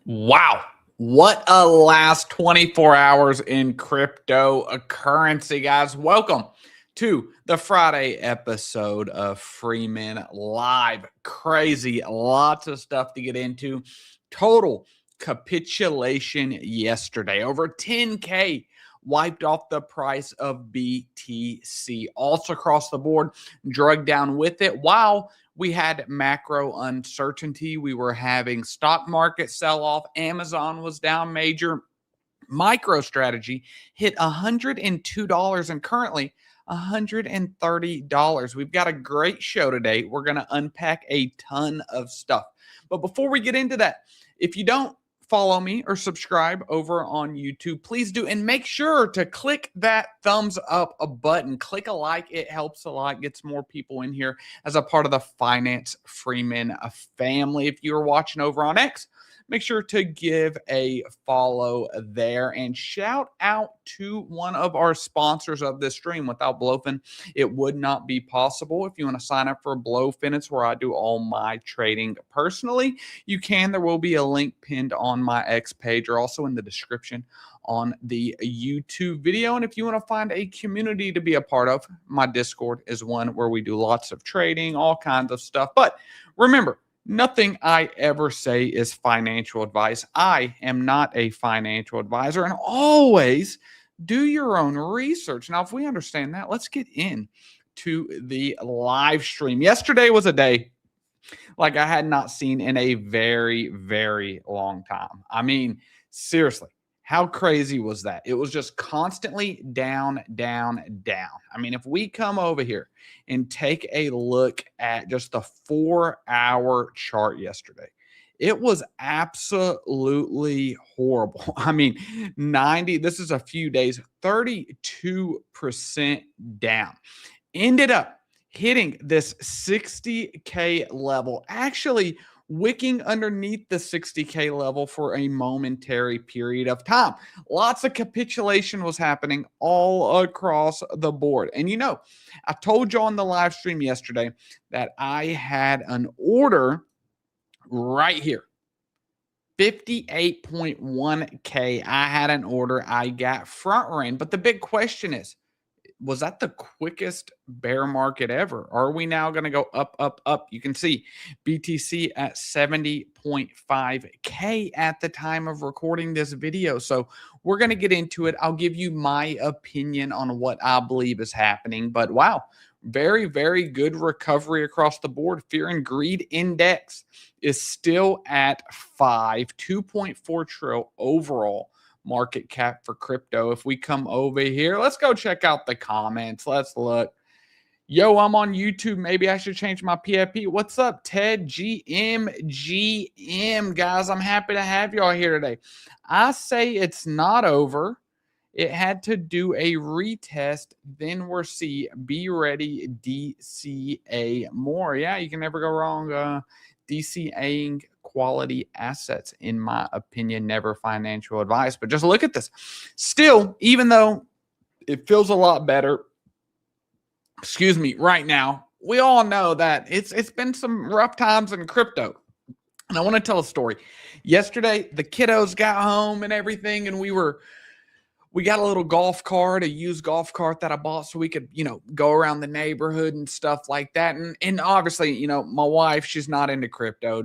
Wow. What a last 24 hours in cryptocurrency, guys. Welcome to the Friday episode of Freeman Live. Crazy. Lots of stuff to get into. Total capitulation yesterday. Over 10K wiped off the price of BTC. Also across the board, drug down with it. While we had macro uncertainty, we were having stock market sell off. Amazon was down major. MicroStrategy hit $102 and currently $130. We've got a great show today. We're going to unpack a ton of stuff. But before we get into that, if you don't follow me or subscribe over on YouTube, please do. And make sure to click that thumbs up button. Click a like. It helps a lot, gets more people in here as a part of the Finance Freeman family. If you're watching over on X, make sure to give a follow there and shout out to one of our sponsors of this stream. Without Blofin, it would not be possible. If you want to sign up for Blofin, it's where I do all my trading personally. You can. There will be a link pinned on my X page or also in the description on the YouTube video. And if you want to find a community to be a part of, my Discord is one where we do lots of trading, all kinds of stuff. But remember, nothing I ever say is financial advice. I am not a financial advisor, and always do your own research. Now, if we understand that, let's get in to the live stream. Yesterday was a day like I had not seen in a very, very long time. I mean, seriously. How crazy was that? It was just constantly down, down, down. I mean, if we come over here and take a look at just the 4-hour chart yesterday, it was absolutely horrible. I mean, this is a few days, 32% down. Ended up hitting this 60K level, actually wicking underneath the 60K level for a momentary period of time. Lots of capitulation was happening all across the board. And I told you on the live stream yesterday that I had an order right here. 58.1K. I had an order. I got front ran. But the big question is, was that the quickest bear market ever? Are we now going to go up, up, up? You can see BTC at 70.5K at the time of recording this video. So we're going to get into it. I'll give you my opinion on what I believe is happening. But wow, very, very good recovery across the board. Fear and Greed Index is still at 2.4 trillion overall market cap for crypto. If we come over here, let's go check out the comments. Let's look. Yo, I'm on YouTube. Maybe I should change my PFP. What's up, Ted GM? Guys, I'm happy to have y'all here today. I say it's not over. It had to do a retest. Then we'll see. Be ready, DCA more. Yeah, you can never go wrong. DCAing quality assets, in my opinion, never financial advice. But just look at this. Still, even though it feels a lot better, right now, we all know that it's been some rough times in crypto. And I want to tell a story. Yesterday, the kiddos got home and everything, and we got a little golf cart, a used golf cart that I bought so we could, go around the neighborhood and stuff like that. And obviously, my wife, she's not into crypto,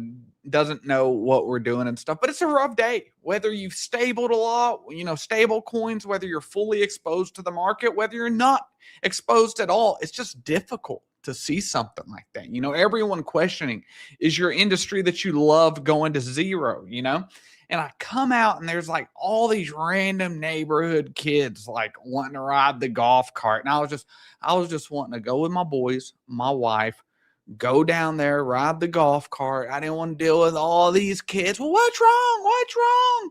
doesn't know what we're doing and stuff, but it's a rough day. Whether you've stabled a lot, stable coins, whether you're fully exposed to the market, whether you're not exposed at all, it's just difficult to see something like that. Everyone questioning, is your industry that you love going to zero, And I come out and there's like all these random neighborhood kids like wanting to ride the golf cart. And I was just wanting to go with my boys, my wife, go down there, ride the golf cart. I didn't want to deal with all these kids. Well, what's wrong? What's wrong?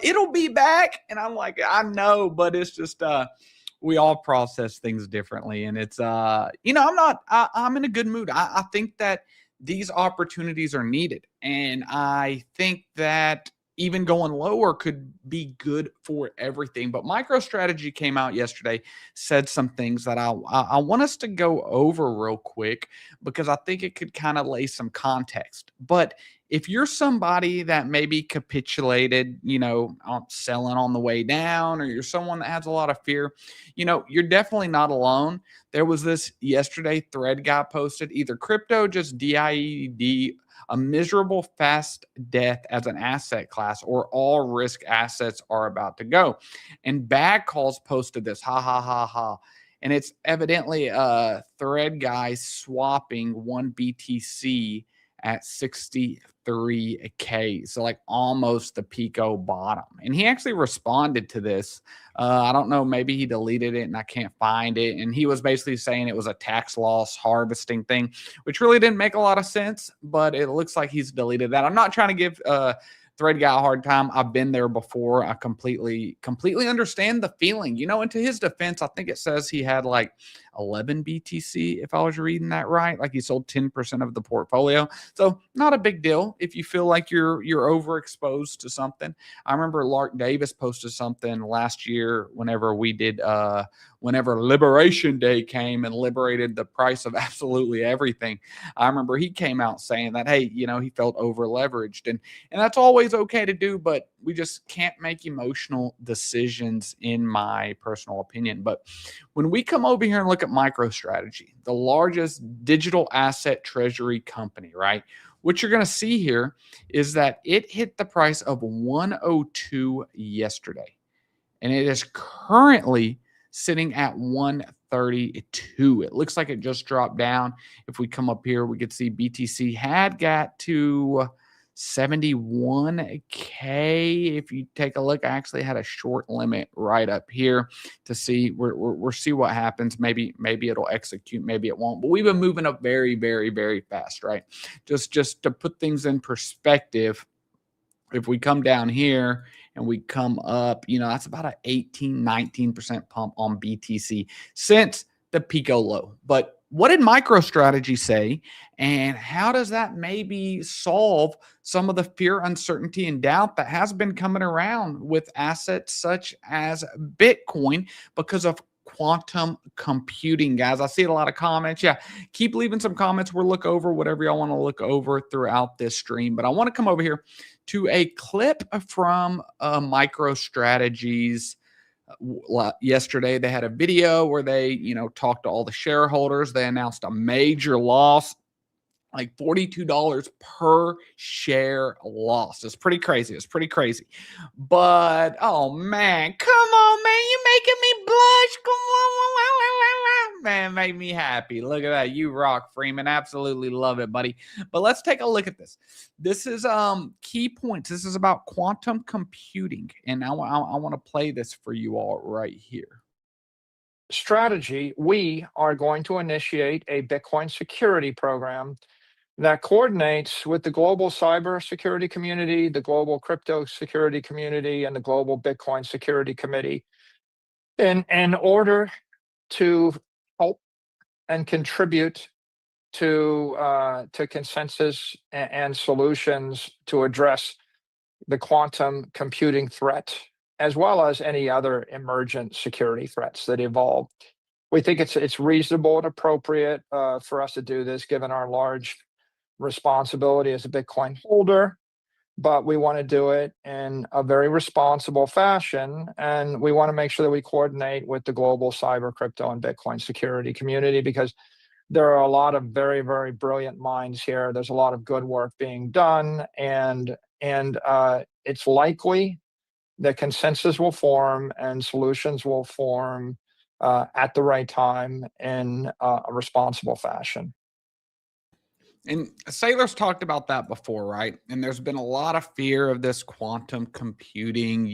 It'll be back. And I'm like, I know, but it's just, we all process things differently. And it's, I'm in a good mood. I think that these opportunities are needed. And I think that even going lower could be good for everything. But MicroStrategy came out yesterday, said some things that I want us to go over real quick because I think it could kind of lay some context. But if you're somebody that maybe capitulated, selling on the way down, or you're someone that has a lot of fear, you're definitely not alone. There was this yesterday thread guy posted, either crypto just DIED, a miserable fast death as an asset class, or all risk assets are about to go. And Bad Calls posted this, ha ha ha ha. And it's evidently a thread guy swapping one BTC at 63K. So like almost the Pico bottom. And he actually responded to this. I don't know, maybe he deleted it and I can't find it. And he was basically saying it was a tax loss harvesting thing, which really didn't make a lot of sense, but it looks like he's deleted that. I'm not trying to give thread guy a hard time. I've been there before. I completely understand the feeling, and to his defense, I think it says he had like 11 BTC, if I was reading that right. Like he sold 10% of the portfolio. So not a big deal if you feel like you're overexposed to something. I remember Lark Davis posted something last year whenever we did whenever Liberation Day came and liberated the price of absolutely everything. I remember he came out saying that, hey, he felt over leveraged, and that's always okay to do, but we just can't make emotional decisions, in my personal opinion. But when we come over here and look at MicroStrategy, the largest digital asset treasury company, right? What you're going to see here is that it hit the price of 102 yesterday, and it is currently sitting at 132. It looks like it just dropped down. If we come up here, we could see BTC had got to 71K. If you take a look, I actually had a short limit right up here to see we'll see what happens. Maybe it'll execute, maybe it won't. But we've been moving up very, very, very fast, right? Just to put things in perspective, if we come down here and we come up, that's about an 19% pump on BTC since the Pico low. But what did MicroStrategy say, and how does that maybe solve some of the fear, uncertainty, and doubt that has been coming around with assets such as Bitcoin because of quantum computing, guys? I see a lot of comments. Yeah, keep leaving some comments. We'll look over whatever y'all want to look over throughout this stream. But I want to come over here to a clip from MicroStrategy's yesterday. They had a video where they, talked to all the shareholders. They announced a major loss, like $42 per share loss. It's pretty crazy. But oh man, come on, man, you making me blush. Come on, man, make me happy. Look at that. You rock, Freeman. Absolutely love it, buddy. But let's take a look at this. This is key points. This is about quantum computing, and I want to play this for you all right here. Strategy, we are going to initiate a Bitcoin security program that coordinates with the global cybersecurity community, the global crypto security community, and the global Bitcoin security committee in order to help and contribute to consensus and solutions to address the quantum computing threat, as well as any other emergent security threats that evolve. We think it's reasonable and appropriate for us to do this, given our large responsibility as a Bitcoin holder, but we want to do it in a very responsible fashion, and we want to make sure that we coordinate with the global cyber, crypto, and Bitcoin security community, because there are a lot of very, very brilliant minds here. There's a lot of good work being done, and it's likely that consensus will form and solutions will form at the right time in a responsible fashion. And Sailor's talked about that before, right? And there's been a lot of fear of this quantum computing,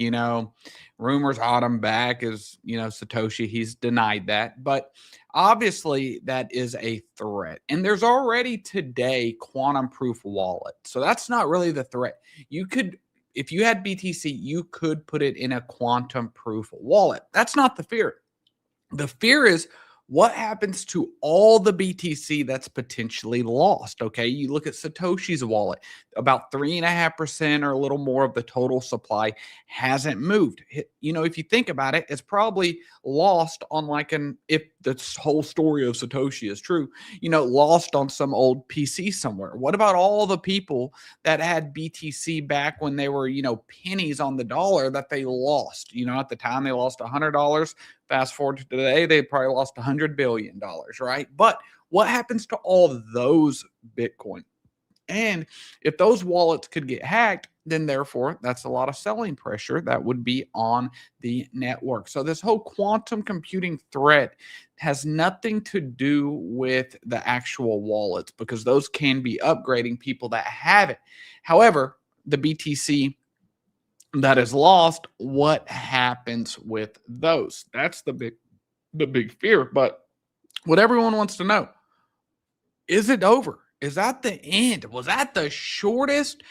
rumors on him back as, Satoshi, he's denied that. But obviously that is a threat. And there's already today quantum proof wallet. So that's not really the threat. You could, if you had BTC, you could put it in a quantum proof wallet. That's not the fear. The fear is, what happens to all the BTC that's potentially lost? Okay, you look at Satoshi's wallet, about 3.5% or a little more of the total supply hasn't moved. If you think about it, it's probably lost on like if this whole story of Satoshi is true, lost on some old PC somewhere. What about all the people that had BTC back when they were, pennies on the dollar that they lost? At the time they lost $100. Fast forward to today, they probably lost $100 billion, right? But what happens to all of those Bitcoin? And if those wallets could get hacked, then therefore that's a lot of selling pressure that would be on the network. So this whole quantum computing threat has nothing to do with the actual wallets, because those can be upgrading people that have it. However, the BTC that is lost, what happens with those? That's the big fear. But what everyone wants to know, is it over? Is that the end? Was that the shortest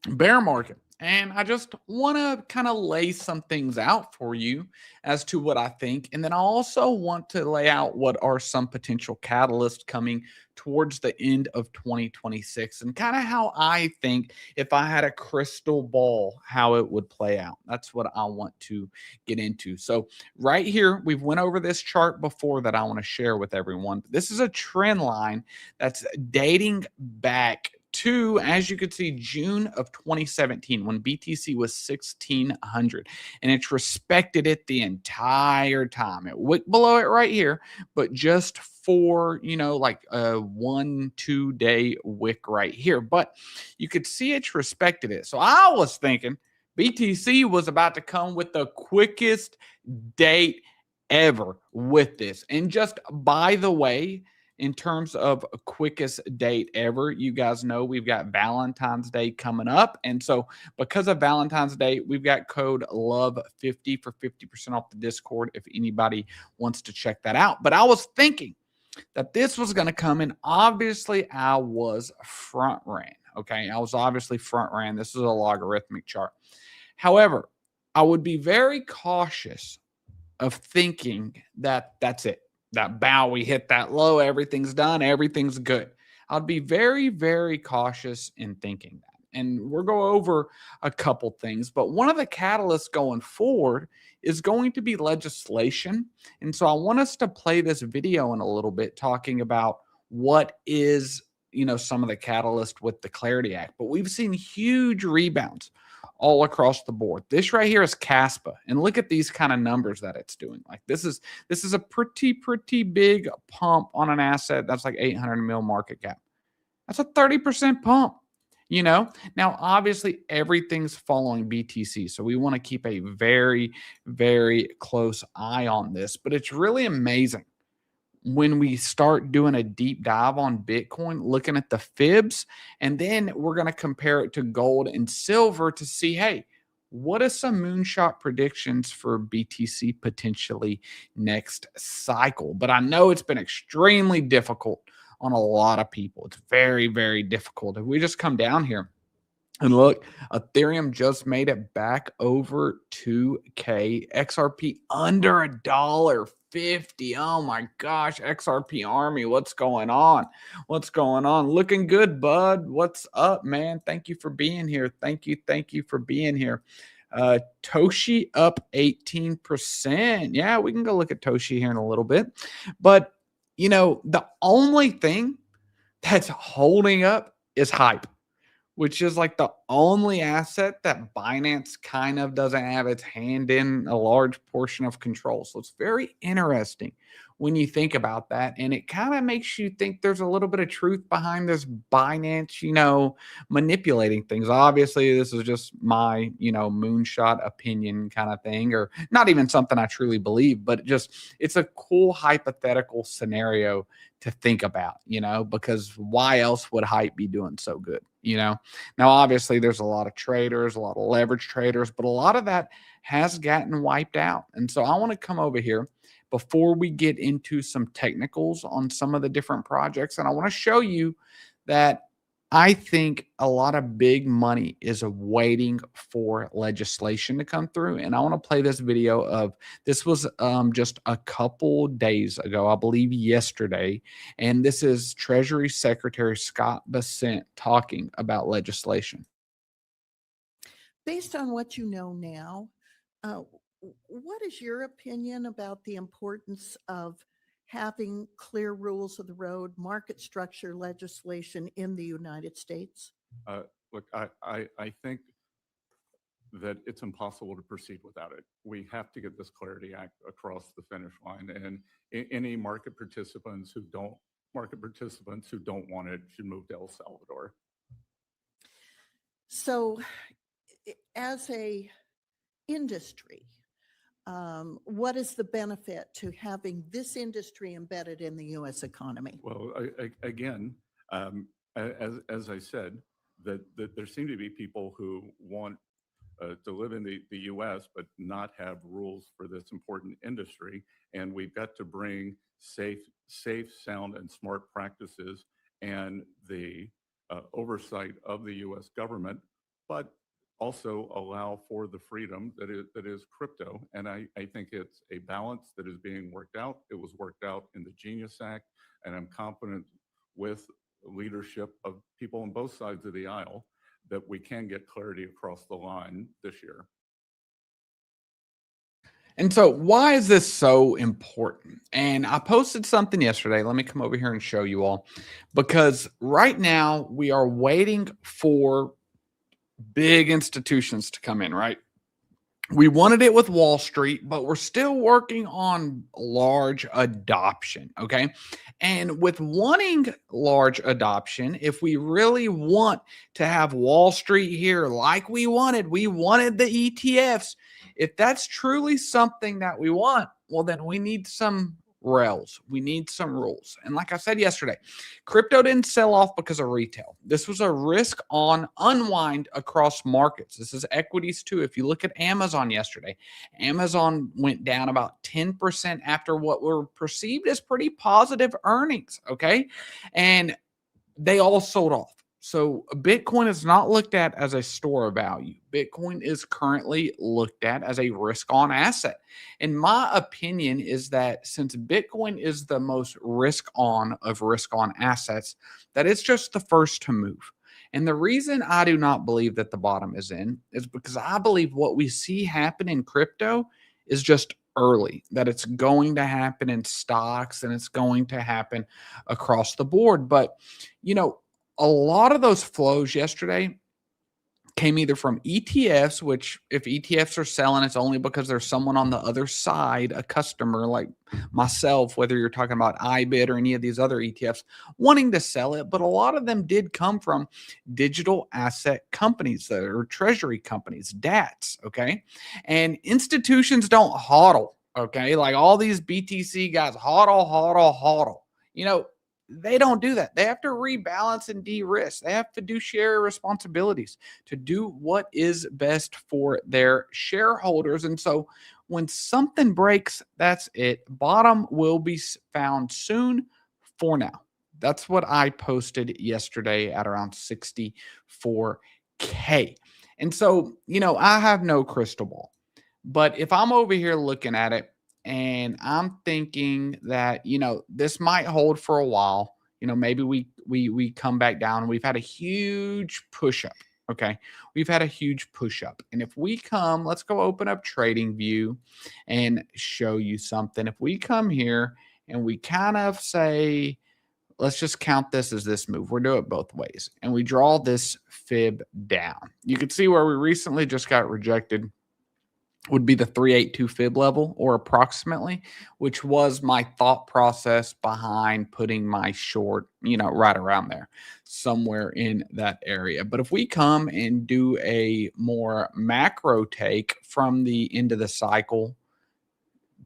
bear market? And I just want to kind of lay some things out for you as to what I think. And then I also want to lay out what are some potential catalysts coming towards the end of 2026 and kind of how I think, if I had a crystal ball, how it would play out. That's what I want to get into. So right here, we've went over this chart before that I want to share with everyone. This is a trend line that's dating back to, as you can see, June of 2017, when BTC was 1,600, and it's respected it the entire time. It wicked below it right here, but just for, like a 1-2 day wick right here. But you could see it's respected it. So I was thinking BTC was about to come with the quickest date ever with this. And just by the way, in terms of quickest date ever, you guys know we've got Valentine's Day coming up. And so because of Valentine's Day, we've got code LOVE50 for 50% off the Discord if anybody wants to check that out. But I was thinking that this was going to come in. Obviously, I was front ran. Okay. I was obviously front ran. This is a logarithmic chart. However, I would be very cautious of thinking that that's it. That bow, we hit that low, everything's done, everything's good. I'd be very, very cautious in thinking that. And we'll go over a couple things, but one of the catalysts going forward is going to be legislation. And so I want us to play this video in a little bit talking about what is, some of the catalyst with the Clarity Act. But we've seen huge rebounds all across the board. This right here is KASPA, and look at these kind of numbers that it's doing. Like this is a pretty big pump on an asset that's like 800 mil market cap. That's a 30% pump. Now obviously everything's following BTC, so we want to keep a very, very close eye on this. But it's really amazing when we start doing a deep dive on Bitcoin, looking at the fibs, and then we're going to compare it to gold and silver to see, hey, what are some moonshot predictions for BTC potentially next cycle? But I know it's been extremely difficult on a lot of people. It's very, very difficult. If we just come down here and look, Ethereum just made it back over 2K. XRP under $1.50. Oh my gosh, XRP Army, what's going on? What's going on? Looking good, bud. What's up, man? Thank you for being here. Thank you for being here. Toshi up 18%. Yeah, we can go look at Toshi here in a little bit. But, the only thing that's holding up is hype, which is like the only asset that Binance kind of doesn't have its hand in a large portion of control. So it's very interesting when you think about that. And it kind of makes you think there's a little bit of truth behind this Binance, manipulating things. Obviously, this is just my, moonshot opinion kind of thing, or not even something I truly believe, but it's a cool hypothetical scenario to think about, because why else would hype be doing so good? Now, obviously, there's a lot of traders, a lot of leverage traders, but a lot of that has gotten wiped out. And so I want to come over here before we get into some technicals on some of the different projects. And I want to show you that I think a lot of big money is waiting for legislation to come through. And I want to play this video of this was just a couple days ago, I believe yesterday. And this is Treasury Secretary Scott Bessent talking about legislation. Based on what you know now, what is your opinion about the importance of having clear rules of the road, market structure legislation in the United States? Look, I think that it's impossible to proceed without it. We have to get this Clarity Act across the finish line, and any market participants who don't want it should move to El Salvador. So, as a industry, what is the benefit to having this industry embedded in the U.S. economy? Well, again, as I said, that there seem to be people who want to live in the U.S. but not have rules for this important industry, and we've got to bring safe, sound, and smart practices and the oversight of the U.S. government, but also allow for the freedom that is crypto. And I think it's a balance that is being worked out. It was worked out in the Genius Act, and I'm confident with leadership of people on both sides of the aisle that we can get clarity across the line this year. And so why is this so important? And I posted something yesterday. Let me come over here and show you all, because right now we are waiting for big institutions to come in, right? We wanted it with Wall Street, but we're still working on large adoption. Okay. And with wanting large adoption, if we really want to have Wall Street here like we wanted the ETFs. If that's truly something that we want, well, then we need some rails. We need some rules. And like I said yesterday, crypto didn't sell off because of retail. This was a risk on unwind across markets. This is equities too. If you look at Amazon yesterday, Amazon went down about 10% after what were perceived as pretty positive earnings. Okay. And they all sold off. So Bitcoin is not looked at as a store of value. Bitcoin is currently looked at as a risk on asset. And my opinion is that since Bitcoin is the most risk on assets, that it's just the first to move. And the reason I do not believe that the bottom is in is because I believe what we see happen in crypto is just early, that it's going to happen in stocks and it's going to happen across the board. But, a lot of those flows yesterday came either from ETFs, which if ETFs are selling, it's only because there's someone on the other side, a customer like myself, whether you're talking about iBit or any of these other ETFs, wanting to sell it. But a lot of them did come from digital asset companies that are treasury companies, DATs. Okay. And institutions don't hodl. Okay. Like all these BTC guys, hodl. They don't do that. They have to rebalance and de-risk. They have fiduciary responsibilities to do what is best for their shareholders. And so when something breaks, that's it. Bottom will be found soon. For now, that's what I posted yesterday at around 64K. And so, I have no crystal ball, but if I'm over here looking at it, and I'm thinking that, this might hold for a while. Maybe we come back down. We've had a huge push up. Okay. We've had a huge push up. And if we come, let's go open up Trading View and show you something. If we come here and we kind of say, let's just count this as this move. We're doing it both ways. And we draw this fib down. You can see where we recently just got rejected would be the 382 fib level, or approximately, which was my thought process behind putting my short, right around there, somewhere in that area. But if we come and do a more macro take from the end of the cycle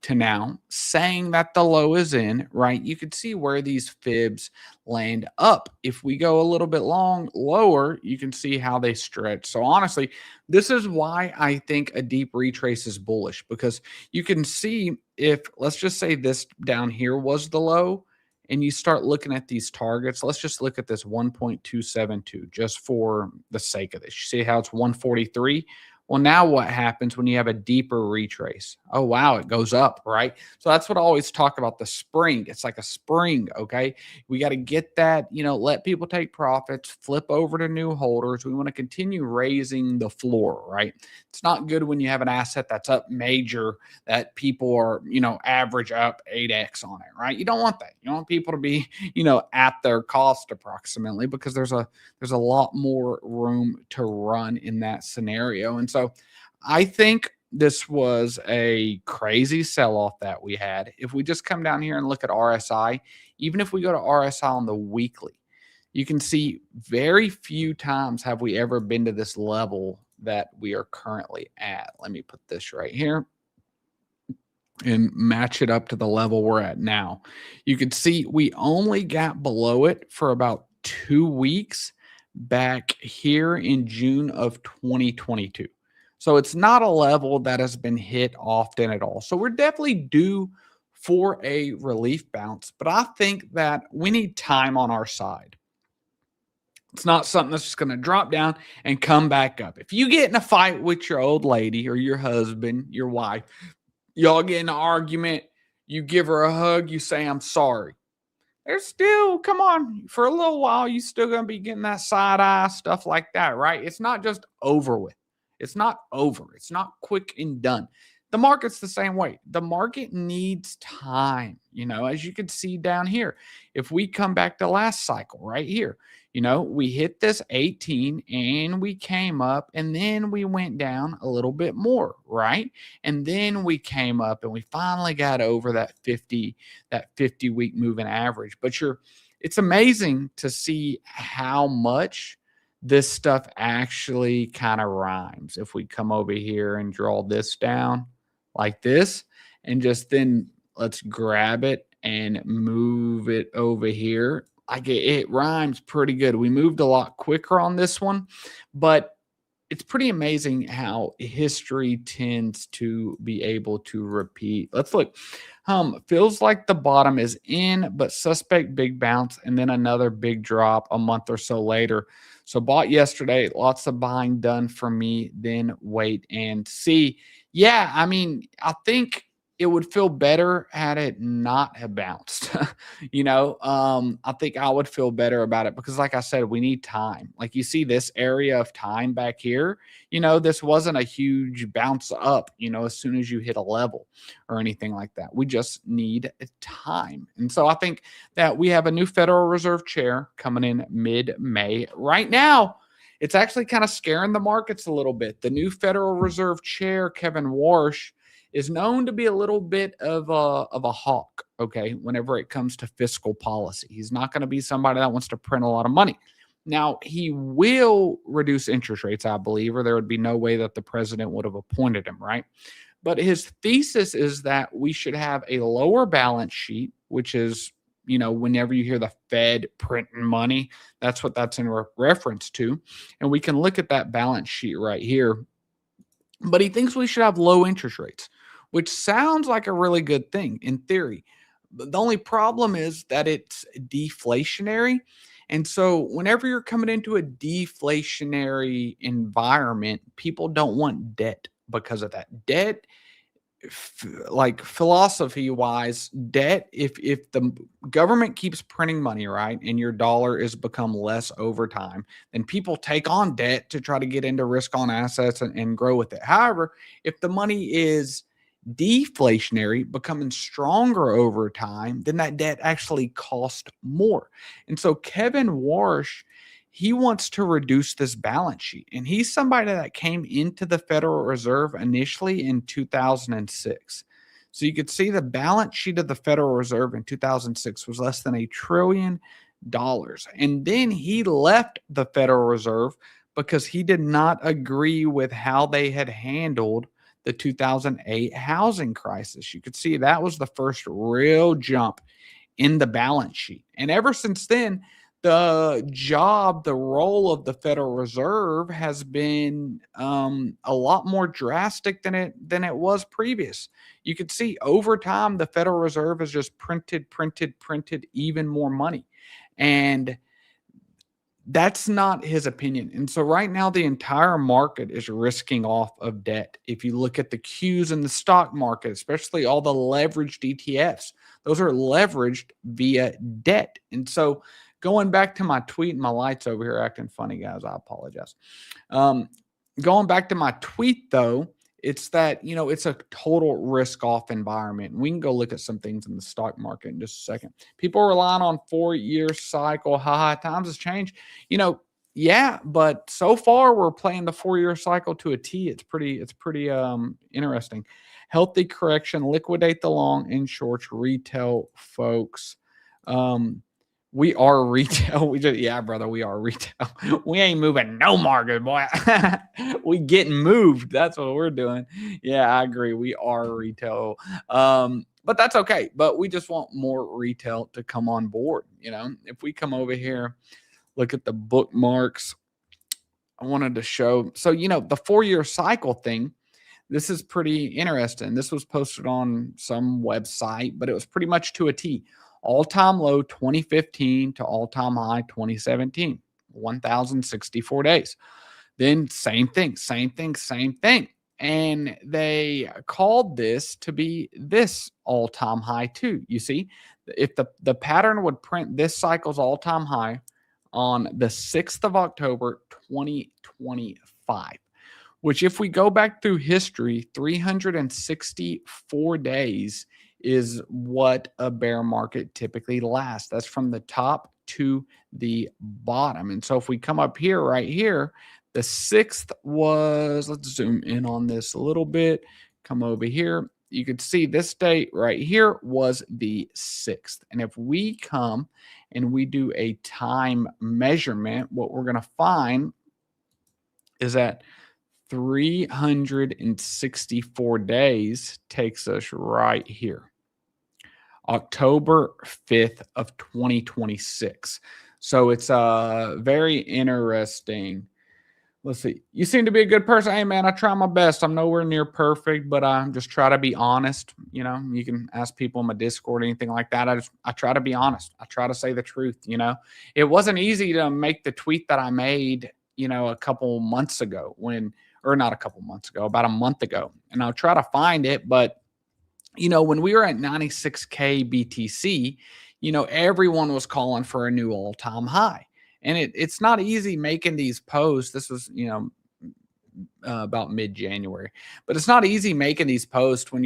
to now, saying that the low is in, right? You could see where these fibs land up. If we go a little bit lower, you can see how they stretch. So honestly, this is why I think a deep retrace is bullish, because you can see if, let's just say this down here was the low, and you start looking at these targets, let's just look at this 1.272 just for the sake of this. You see how it's 143? Well, now what happens when you have a deeper retrace? Oh, wow, it goes up, right? So that's what I always talk about, the spring. It's like a spring, okay? We got to get that, let people take profits, flip over to new holders. We want to continue raising the floor, right? It's not good when you have an asset that's up major that people are, average up 8x on it, right? You don't want that. You want people to be, at their cost approximately, because there's a lot more room to run in that scenario. And so I think this was a crazy sell-off that we had. If we just come down here and look at RSI, even if we go to RSI on the weekly, you can see very few times have we ever been to this level that we are currently at. Let me put this right here and match it up to the level we're at now. You can see we only got below it for about 2 weeks back here in June of 2022. So it's not a level that has been hit often at all. So we're definitely due for a relief bounce, but I think that we need time on our side. It's not something that's just going to drop down and come back up. If you get in a fight with your old lady or your husband, your wife, y'all get in an argument, you give her a hug, you say, I'm sorry. There's still, come on, for a little while, you still going to be getting that side eye, stuff like that, right? It's not just over with. It's not over. It's not quick and done. The market's the same way. The market needs time, as you can see down here. If we come back to last cycle right here, we hit this 18 and we came up and then we went down a little bit more, right? And then we came up and we finally got over that 50-week moving average. But it's amazing to see how much this stuff actually kind of rhymes. If we come over here and draw this down like this, and just then let's grab it and move it over here. Like it rhymes pretty good. We moved a lot quicker on this one, but it's pretty amazing how history tends to be able to repeat. Let's look. Feels like the bottom is in, but suspect big bounce and then another big drop a month or so later. So bought yesterday, lots of buying done for me, then wait and see. Yeah, I think it would feel better had it not have bounced. I think I would feel better about it because, like I said, we need time. Like you see this area of time back here, this wasn't a huge bounce up, as soon as you hit a level or anything like that. We just need time. And so I think that we have a new Federal Reserve chair coming in mid-May. Right now, it's actually kind of scaring the markets a little bit. The new Federal Reserve chair, Kevin Warsh, is known to be a little bit of a hawk, okay, whenever it comes to fiscal policy. He's not going to be somebody that wants to print a lot of money. Now, he will reduce interest rates, I believe, or there would be no way that the president would have appointed him, right? But his thesis is that we should have a lower balance sheet, which is, whenever you hear the Fed printing money, that's what that's in reference to. And we can look at that balance sheet right here. But he thinks we should have low interest rates, which sounds like a really good thing in theory. But the only problem is that it's deflationary. And so whenever you're coming into a deflationary environment, people don't want debt because of that. Debt, like philosophy wise, debt, if the government keeps printing money, right, and your dollar is become less over time, then people take on debt to try to get into risk on assets and grow with it. However, if the money is deflationary, becoming stronger over time, then that debt actually costs more. And so Kevin Warsh, he wants to reduce this balance sheet. And he's somebody that came into the Federal Reserve initially in 2006. So you could see the balance sheet of the Federal Reserve in 2006 was less than $1 trillion. And then he left the Federal Reserve because he did not agree with how they had handled the 2008 housing crisis. You could see that was the first real jump in the balance sheet. And ever since then, the role of the Federal Reserve has been a lot more drastic than it was previous. You could see over time the Federal Reserve has just printed even more money, and that's not his opinion. And so right now the entire market is risking off of debt. If you look at the Qs in the stock market, especially all the leveraged ETFs, those are leveraged via debt. And so going back to my tweet, and my lights over here acting funny, guys, I apologize. Going back to my tweet though, it's that, it's a total risk off environment. And we can go look at some things in the stock market in just a second. People are relying on 4-year cycle. Times has changed. Yeah, but so far we're playing the 4-year cycle to a T. It's pretty interesting. Healthy correction, liquidate the long and shorts, retail folks. We are retail. Yeah, brother, we are retail. We ain't moving no market, boy. We getting moved. That's what we're doing. Yeah, I agree. We are retail. But that's okay. But we just want more retail to come on board. If we come over here, look at the bookmarks. I wanted to show. So, the 4-year cycle thing, this is pretty interesting. This was posted on some website, but it was pretty much to a T. All-time low 2015 to all-time high 2017, 1,064 days. Then same thing. And they called this to be this all-time high too. You see, if the pattern would print this cycle's all-time high on the 6th of October, 2025, which if we go back through history, 364 days is what a bear market typically lasts. That's from the top to the bottom. And so if we come up here, right here, the 6th was, let's zoom in on this a little bit, come over here. You could see this date right here was the 6th. And if we come and we do a time measurement, what we're going to find is that 364 days takes us right here. October 5th of 2026. So it's very interesting. Let's see. You seem to be a good person. Hey, man, I try my best. I'm nowhere near perfect, but I just try to be honest. You can ask people in my Discord, anything like that. I try to be honest. I try to say the truth. It wasn't easy to make the tweet that I made, a couple months ago not a couple months ago, about a month ago. And I'll try to find it, but when we were at 96K BTC, everyone was calling for a new all-time high. And it's not easy making these posts. This was, about mid-January. But it's not easy making these posts when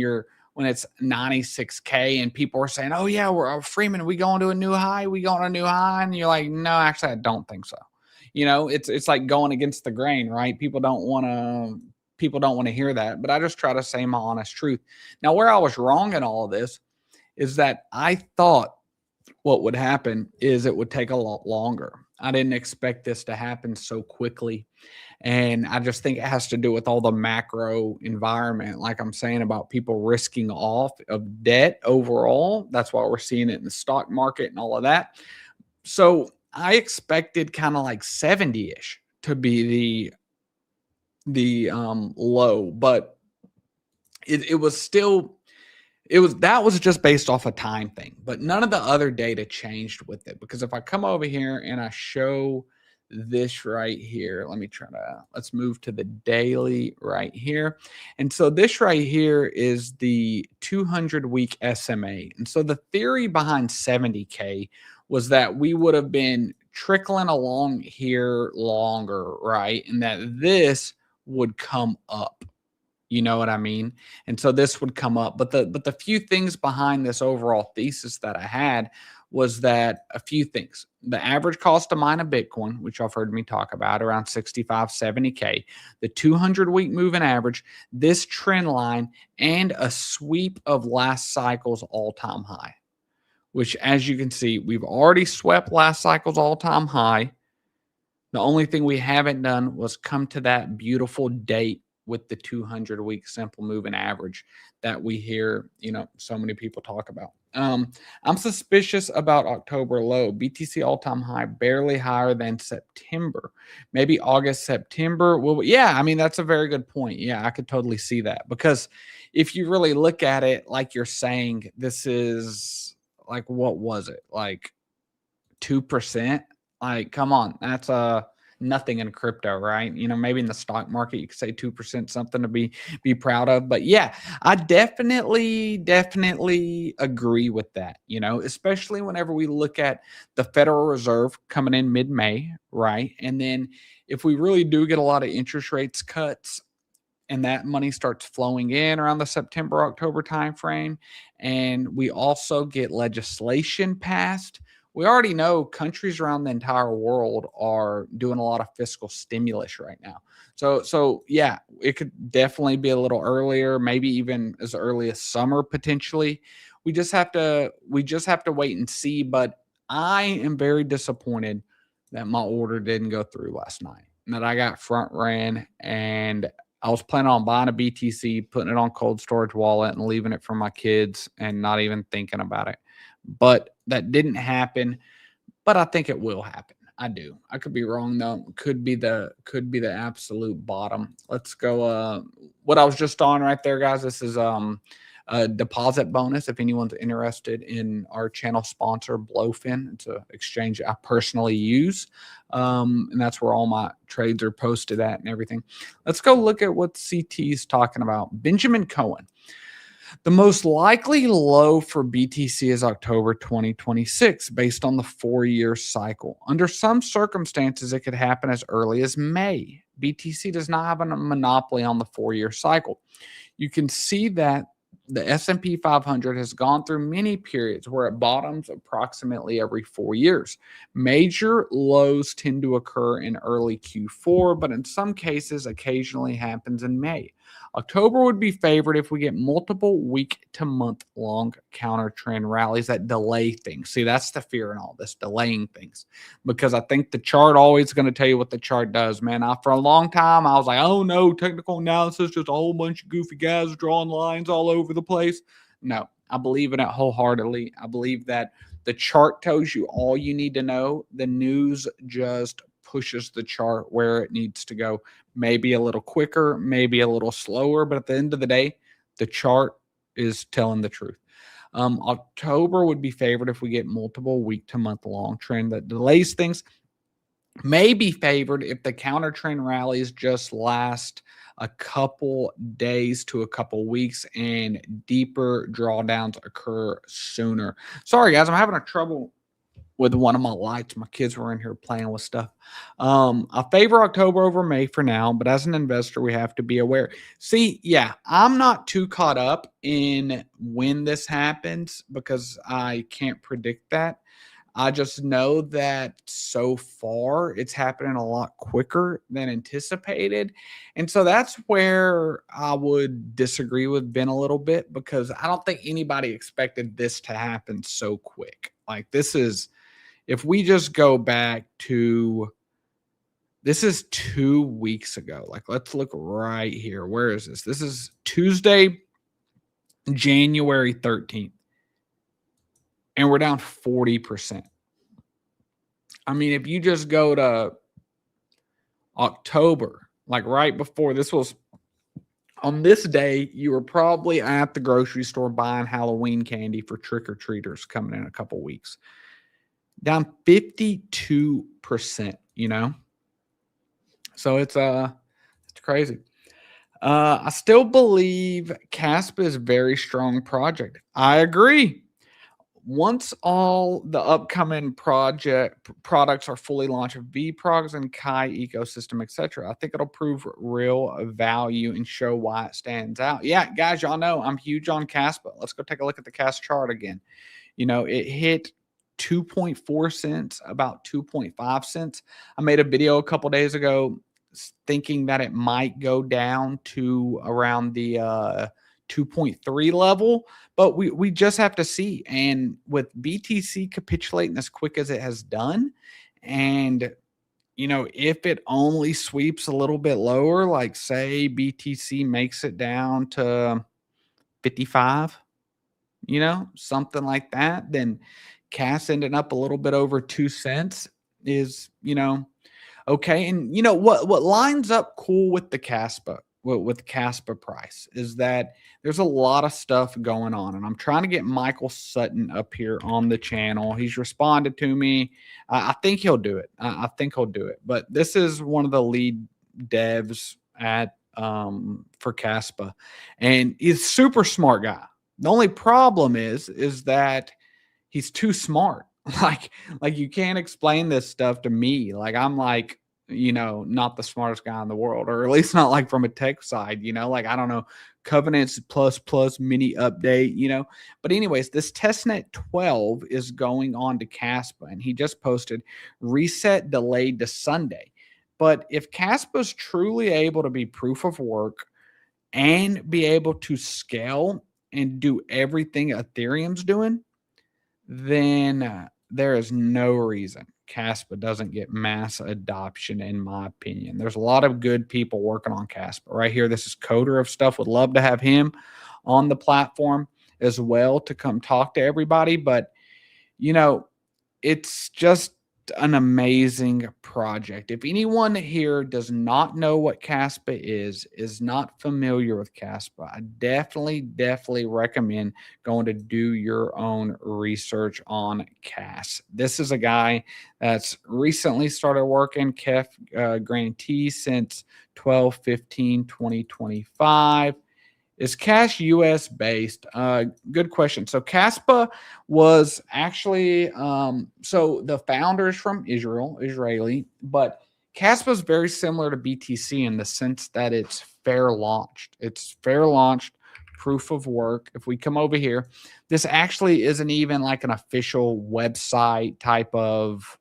it's 96K and people are saying, oh, yeah, we're Freeman, we going to a new high? We going to a new high? And you're like, no, actually, I don't think so. It's like going against the grain, right? People don't want to hear that, but I just try to say my honest truth. Now, where I was wrong in all of this is that I thought what would happen is it would take a lot longer. I didn't expect this to happen so quickly. And I just think it has to do with all the macro environment, like I'm saying, about people risking off of debt overall. That's why we're seeing it in the stock market and all of that. So I expected kind of like 70-ish to be the low, but that was just based off a time thing, but none of the other data changed with it. Because if I come over here and I show this right here, let's move to the daily right here. And so this right here is the 200-week SMA. And so the theory behind 70K was that we would have been trickling along here longer, right? And that this would come up. You know what I mean? And so this would come up. But the few things behind this overall thesis that I had was that a few things. The average cost to mine a Bitcoin, which y'all heard me talk about, around 65, 70K, the 200-week moving average, this trend line, and a sweep of last cycle's all-time high, which, as you can see, we've already swept last cycle's all-time high. The only thing we haven't done was come to that beautiful date with the 200-week simple moving average that we hear, so many people talk about. I'm suspicious about October low. BTC all-time high, barely higher than September. Maybe August, September. Well, yeah, I mean, that's a very good point. Yeah, I could totally see that, because if you really look at it, like you're saying, this is like, what was it? Like 2%? Like, come on, that's nothing in crypto, right? You know, maybe in the stock market you could say 2%, something to be proud of. But yeah, I definitely agree with that, you know, especially whenever we look at the Federal Reserve coming in mid-May, right? And then if we really do get a lot of interest rates cuts, and that money starts flowing in around the September, October timeframe, and we also get legislation passed, we already know countries around the entire world are doing a lot of fiscal stimulus right now. So yeah, it could definitely be a little earlier, maybe even as early as summer potentially. We just have to wait and see. But I am very disappointed that my order didn't go through last night, and that I got front ran, and I was planning on buying a BTC, putting it on cold storage wallet, and leaving it for my kids and not even thinking about it. But that didn't happen. But I think it will happen. I do. I could be wrong though. Could be the absolute bottom. Let's go. What I was just on right there, guys. This is a deposit bonus. If anyone's interested in our channel sponsor, Blofin, it's an exchange I personally use, and that's where all my trades are posted at and everything. Let's go look at what CT is talking about. Benjamin Cohen. The most likely low for BTC is October 2026, based on the 4-year cycle. Under some circumstances, it could happen as early as May. BTC does not have a monopoly on the 4-year cycle. You can see that the S&P 500 has gone through many periods where it bottoms approximately every 4 years. Major lows tend to occur in early Q4, but in some cases, occasionally happens in May. October would be favored if we get multiple week to month long counter trend rallies that delay things. See, that's the fear in all this, delaying things, because I think the chart always going to tell you what the chart does, man. For a long time, I was like, oh no, technical analysis, just a whole bunch of goofy guys drawing lines all over the place. No, I believe in it wholeheartedly. I believe that the chart tells you all you need to know. The news just pushes the chart where it needs to go. Maybe a little quicker, maybe a little slower, but at the end of the day, the chart is telling the truth. October would be favored if we get multiple week to month long trend that delays things. May be favored if the counter trend rallies just last a couple days to a couple weeks and deeper drawdowns occur sooner. Sorry, guys, I'm having a trouble with one of my lights. My kids were in here playing with stuff. I favor October over May for now, but as an investor, we have to be aware. See, yeah, I'm not too caught up in when this happens because I can't predict that. I just know that so far it's happening a lot quicker than anticipated. And so that's where I would disagree with Ben a little bit, because I don't think anybody expected this to happen so quick. Like, this is, if we just go back to, this is 2 weeks ago. Like, let's look right here. Where is this? This is Tuesday, January 13th. And we're down 40%. I mean, if you just go to October, like right before this was, on this day, you were probably at the grocery store buying Halloween candy for trick-or-treaters coming in a couple weeks. Down 52%, you know? So it's crazy. I still believe KASPA is a very strong project. I agree. Once all the upcoming products are fully launched, VProgs and Kai ecosystem, etc., I think it'll prove real value and show why it stands out. Yeah, guys, y'all know I'm huge on KASPA. Let's go take a look at the KAS chart again. You know, it hit 2.4 cents, about 2.5 cents. I made a video a couple days ago thinking that it might go down to around the 2.3 level, but we just have to see. And with BTC capitulating as quick as it has done, and you know, if it only sweeps a little bit lower, like say BTC makes it down to 55, you know, something like that, then CAS ending up a little bit over 2 cents is, you know, okay. And you know what lines up cool with the CASPA, with CASPA price, is that there's a lot of stuff going on. And I'm trying to get Michael Sutton up here on the channel. He's responded to me. I think he'll do it. I think he'll do it. But this is one of the lead devs at for CASPA, and he's a super smart guy. The only problem is that he's too smart. Like you can't explain this stuff to me. Like I'm like, you know, not the smartest guy in the world, or at least not like from a tech side, you know, like I don't know, covenants plus mini update, you know. But anyways, this testnet 12 is going on to CASPA, and he just posted reset delayed to Sunday. But if CASPA is truly able to be proof of work and be able to scale and do everything Ethereum's doing, then there is no reason CASPA doesn't get mass adoption, in my opinion. There's a lot of good people working on CASPA right here. This is Coder of Stuff. Would love to have him on the platform as well to come talk to everybody. But, you know, it's just an amazing project. If anyone here does not know what CASPA is not familiar with CASPA, I definitely recommend going to do your own research on CAS. This is a guy that's recently started working KEF grantee since 12/15/2025. Is Cash US based? Good question. So CASPA was actually, so the founders from Israeli, but CASPA is very similar to BTC in the sense that it's fair launched. It's fair launched, proof of work. If we come over here, this actually isn't even like an official website type of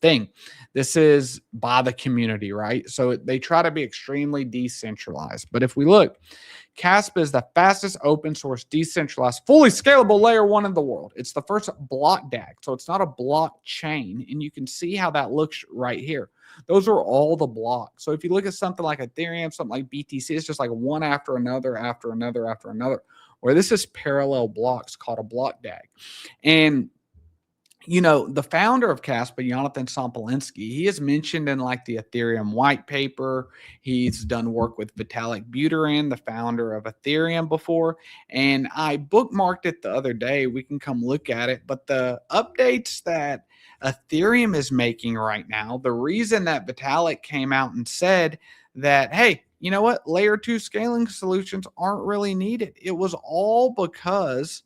thing. This is by the community, right? So they try to be extremely decentralized. But if we look, CASPA is the fastest open source, decentralized, fully scalable layer 1 in the world. It's the first block DAG, so it's not a blockchain. And you can see how that looks right here. Those are all the blocks. So if you look at something like Ethereum, something like BTC, it's just like one after another, after another, after another. Where this is parallel blocks called a block DAG. And you know, the founder of CASPA, Jonathan Sompolinsky, he is mentioned in like the Ethereum white paper. He's done work with Vitalik Buterin, the founder of Ethereum, before. And I bookmarked it the other day. We can come look at it. But the updates that Ethereum is making right now, the reason that Vitalik came out and said that, hey, you know what, layer 2 scaling solutions aren't really needed. It was all because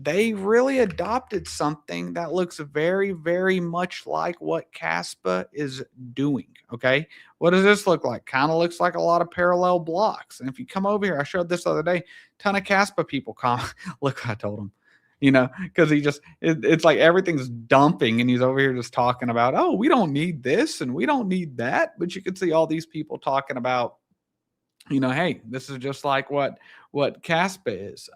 they really adopted something that looks very much like what CASPA is doing. Okay. What does this look like? Kind of looks like a lot of parallel blocks. And if you come over here, I showed this the other day, ton of CASPA people come. Look what I told him, you know, because he just, it's like everything's dumping and he's over here just talking about, oh, we don't need this and we don't need that. But you can see all these people talking about, you know, hey, this is just like what CASPA is.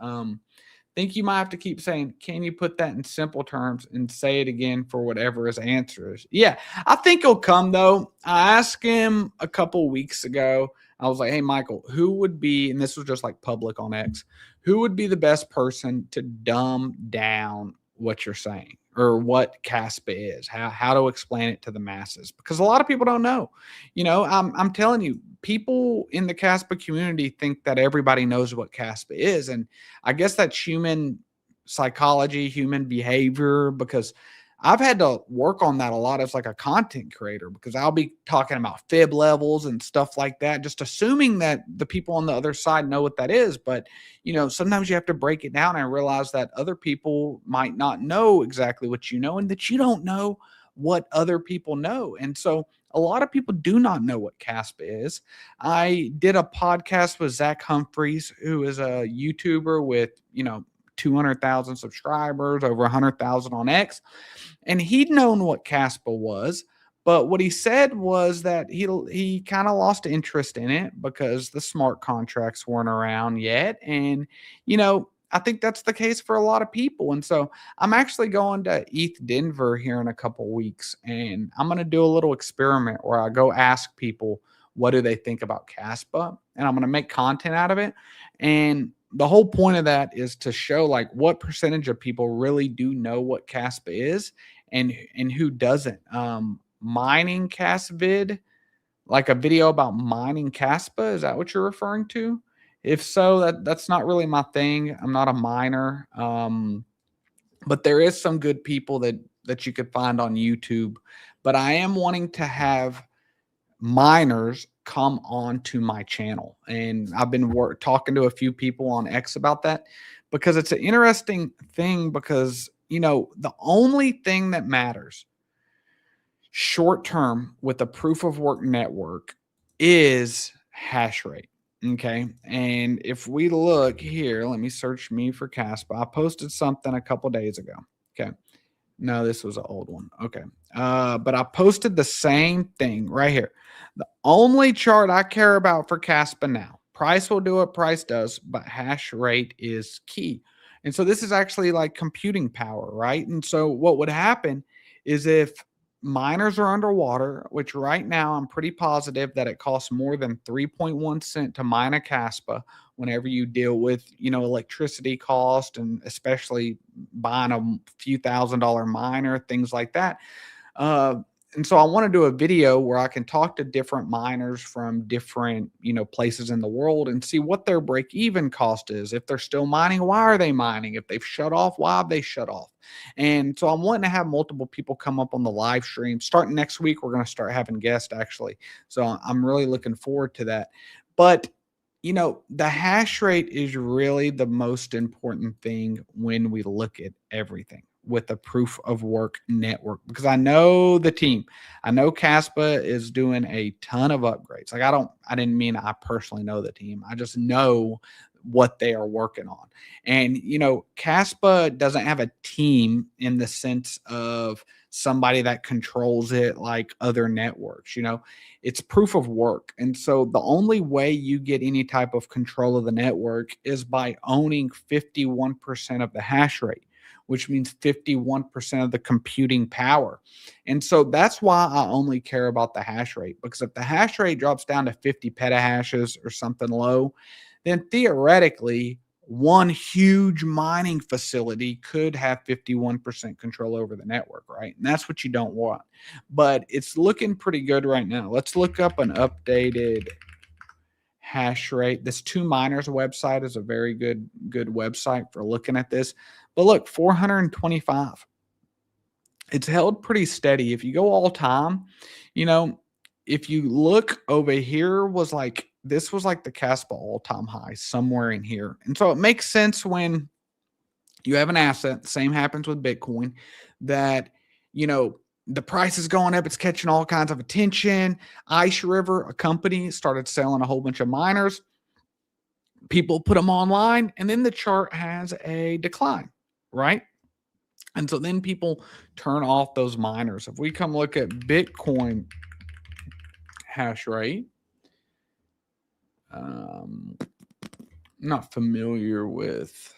Think you might have to keep saying, can you put that in simple terms and say it again for whatever his answer is? Yeah, I think he'll come though. I asked him a couple weeks ago. I was like, hey, Michael, who would be, and this was just like public on X, who would be the best person to dumb down what you're saying or what CASPA is, how to explain it to the masses? Because a lot of people don't know. You know, I'm telling you, people in the CASPA community think that everybody knows what CASPA is. And I guess that's human psychology, human behavior, because I've had to work on that a lot as like a content creator, because I'll be talking about fib levels and stuff like that, just assuming that the people on the other side know what that is. But, you know, sometimes you have to break it down and realize that other people might not know exactly what you know and that you don't know what other people know. And so a lot of people do not know what CASPA is. I did a podcast with Zach Humphreys, who is a YouTuber with, you know, 200,000 subscribers, over 100,000 on X. And he'd known what CASPA was, but what he said was that he kind of lost interest in it because the smart contracts weren't around yet. And, you know, I think that's the case for a lot of people. And so I'm actually going to ETH Denver here in a couple weeks, and I'm going to do a little experiment where I go ask people, what do they think about CASPA? And I'm going to make content out of it. And the whole point of that is to show like what percentage of people really do know what KASPA is and who doesn't. Mining KASVid, like a video about mining KASPA, is that what you're referring to? If so, that's not really my thing. I'm not a miner. But there is some good people that you could find on YouTube. But I am wanting to have miners come on to my channel, and I've been talking to a few people on X about that, because it's an interesting thing, because the only thing that matters short term with a proof of work network is hash rate. Okay. And if we look here, let me search me for KASPA. I posted something a couple days ago. Okay. No, this was an old one. Okay. But I posted the same thing right here. The only chart I care about for KASPA now, price will do what price does, but hash rate is key. And so this is actually like computing power, right? And so what would happen is if miners are underwater, which right now I'm pretty positive that it costs more than 3.1 cent to mine a KASPA whenever you deal with, electricity cost, and especially buying a few $1,000 miner, things like that. And so I want to do a video where I can talk to different miners from different, places in the world and see what their break-even cost is. If they're still mining, why are they mining? If they've shut off, why have they shut off? And so I'm wanting to have multiple people come up on the live stream. Starting next week, we're going to start having guests, actually. So I'm really looking forward to that. But the hash rate is really the most important thing when we look at everything with a proof of work network, because I know the team. I know KASPA is doing a ton of upgrades. Like I didn't mean I personally know the team. I just know what they are working on. And KASPA doesn't have a team in the sense of somebody that controls it like other networks. It's proof of work. And so the only way you get any type of control of the network is by owning 51% of the hash rate, which means 51% of the computing power. And so that's why I only care about the hash rate, because if the hash rate drops down to 50 petahashes or something low, then theoretically one huge mining facility could have 51% control over the network, right? And that's what you don't want. But it's looking pretty good right now. Let's look up an updated hash rate. This Two Miners website is a very good website for looking at this. But look, 425. It's held pretty steady. If you go all time, if you look over here, this was like the KASPA all-time high somewhere in here. And so it makes sense when you have an asset, the same happens with Bitcoin, that, the price is going up. It's catching all kinds of attention. Ice River, a company, started selling a whole bunch of miners. People put them online, and then the chart has a decline, right? And so then people turn off those miners. If we come look at Bitcoin hash rate, I'm not familiar with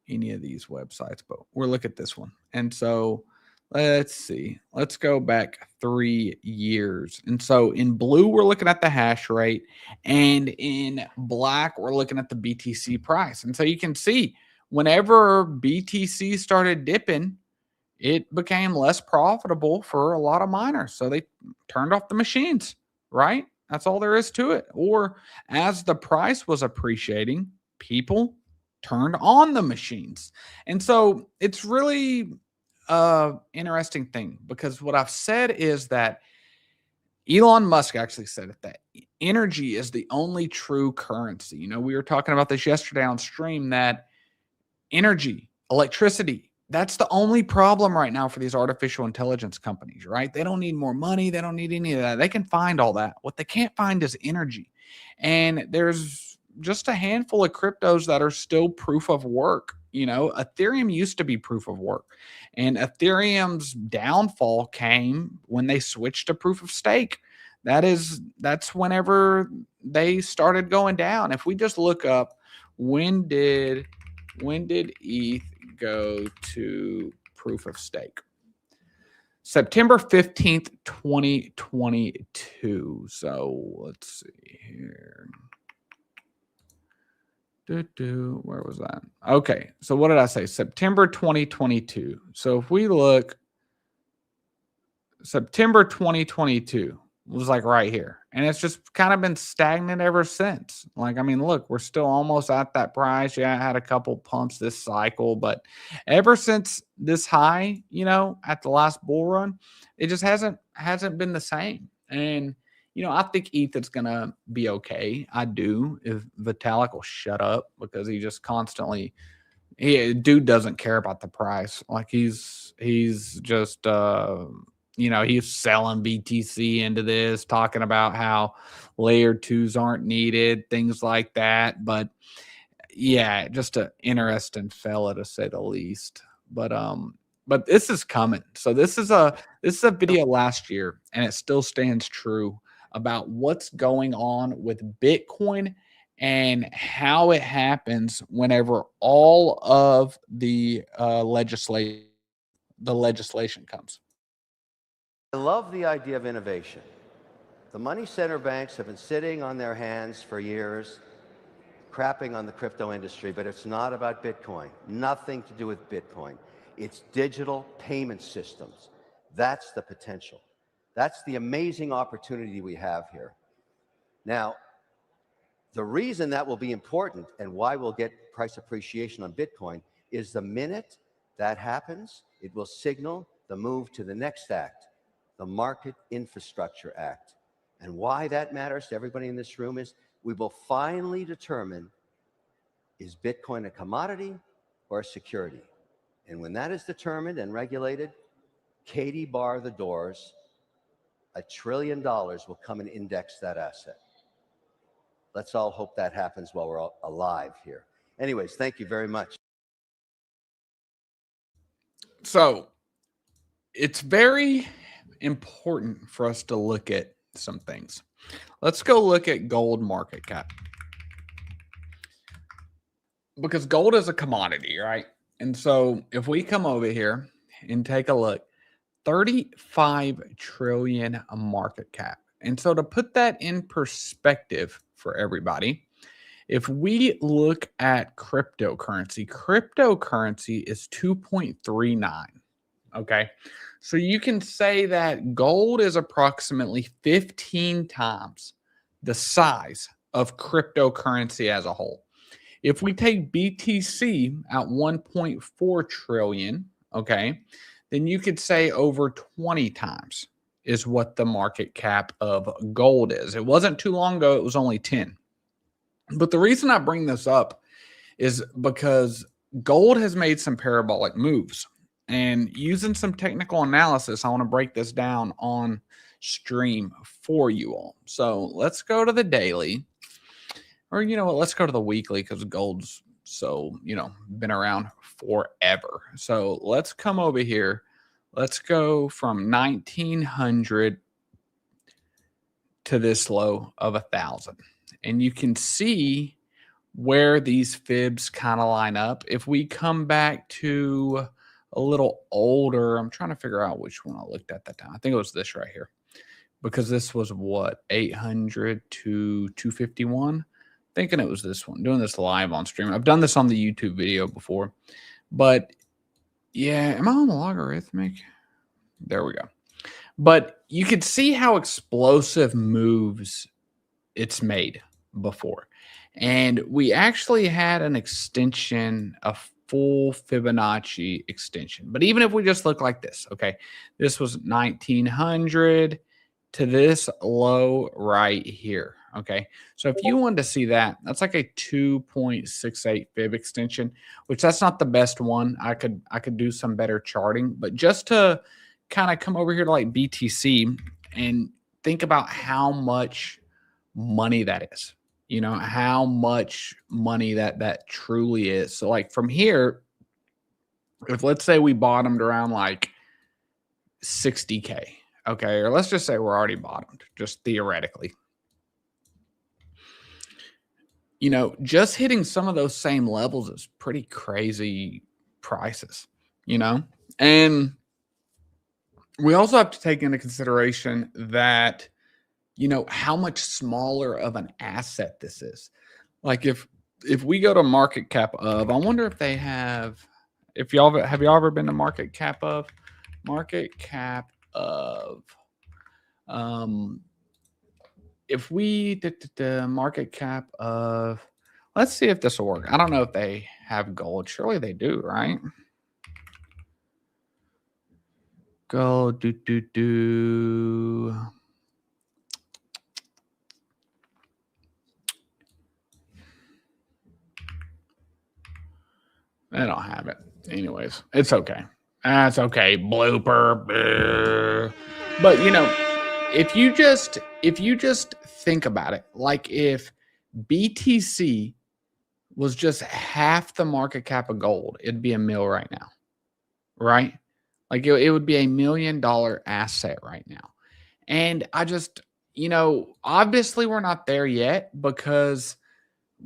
any of these websites, but we'll look at this one. And so let's see. Let's go back 3 years. And so in blue, we're looking at the hash rate, and in black, we're looking at the BTC price. And so you can see whenever BTC started dipping, it became less profitable for a lot of miners. So they turned off the machines, right? That's all there is to it. Or as the price was appreciating, people turned on the machines. And so it's really interesting thing, because what I've said is that Elon Musk actually said it, that energy is the only true currency. We were talking about this yesterday on stream, that energy, electricity, that's the only problem right now for these artificial intelligence companies, right? They don't need more money. They don't need any of that. They can find all that. What they can't find is energy. And there's just a handful of cryptos that are still proof of work. Ethereum used to be proof of work, and Ethereum's downfall came when they switched to proof of stake. That's whenever they started going down. If we just look up, when did ETH go to proof of stake? September 15th, 2022. So let's see here. Where was that? Okay. So what did I say? September 2022. So if we look, September 2022 was like right here. And it's just kind of been stagnant ever since. Like, I mean, look, we're still almost at that price. Yeah, I had a couple pumps this cycle, but ever since this high, you know, at the last bull run, it just hasn't been the same. And you know, I think ETH is gonna be okay. I do, if Vitalik will shut up, because he just constantly, dude doesn't care about the price. Like he's just you know, he's selling BTC into this, talking about how layer twos aren't needed, things like that. But yeah, just an interesting fella to say the least. But this is coming. So this is a video last year, and it still stands true about what's going on with Bitcoin and how it happens whenever all of the legislation comes. I love the idea of innovation. The money center banks have been sitting on their hands for years, crapping on the crypto industry, but it's not about Bitcoin. Nothing to do with Bitcoin. It's digital payment systems. That's the potential. That's the amazing opportunity we have here. Now, the reason that will be important and why we'll get price appreciation on Bitcoin is the minute that happens, it will signal the move to the next act, the Market Infrastructure Act. And why that matters to everybody in this room is we will finally determine, is Bitcoin a commodity or a security? And when that is determined and regulated, Katie bar the doors, $1 trillion will come and index that asset. Let's all hope that happens while we're all alive here. Anyways, thank you very much. So it's very important for us to look at some things. Let's go look at gold market cap, because gold is a commodity, right? And so if we come over here and take a look, 35 trillion market cap. And so to put that in perspective for everybody, if we look at cryptocurrency is 2.39. Okay. So you can say that gold is approximately 15 times the size of cryptocurrency as a whole. If we take BTC at 1.4 trillion, okay, then you could say over 20 times is what the market cap of gold is. It wasn't too long ago, it was only 10. But the reason I bring this up is because gold has made some parabolic moves. And using some technical analysis, I want to break this down on stream for you all. So let's go to the daily, or you know what, let's go to the weekly, because gold's so, you know, been around forever. So let's come over here. Let's go from 1900 to this low of 1,000. And you can see where these fibs kind of line up. If we come back to a little older, I'm trying to figure out which one I looked at that time. I think it was this right here, because this was what, 800 to 251. Thinking it was this one, doing this live on stream. I've done this on the YouTube video before, but yeah, am I on the logarithmic? There we go. But you could see how explosive moves it's made before. And we actually had an extension, a full Fibonacci extension. But even if we just look like this, okay, this was 1900 to this low right here. Okay, so if you wanted to see that, that's like a 2.68 fib extension, which that's not the best one. I could do some better charting, but just to kind of come over here to like BTC and think about how much money that is, you know, how much money that truly is. So like from here, if let's say we bottomed around like 60K, okay, or let's just say we're already bottomed, just theoretically. You know, just hitting some of those same levels is pretty crazy prices, you know? And we also have to take into consideration that, you know, how much smaller of an asset this is. Like if if we go to market cap of, I wonder if they have, if y'all have y'all ever been to market cap of? If we did the market cap of, let's see if this will work. I don't know if they have gold. Surely they do, right? Gold, They don't have it. Anyways, it's okay. That's okay. Blooper. But you know, if you just think about it, like if BTC was just half the market cap of gold, it'd be $1 million right now, right? Like it would be $1 million asset right now. And I just, you know, obviously we're not there yet because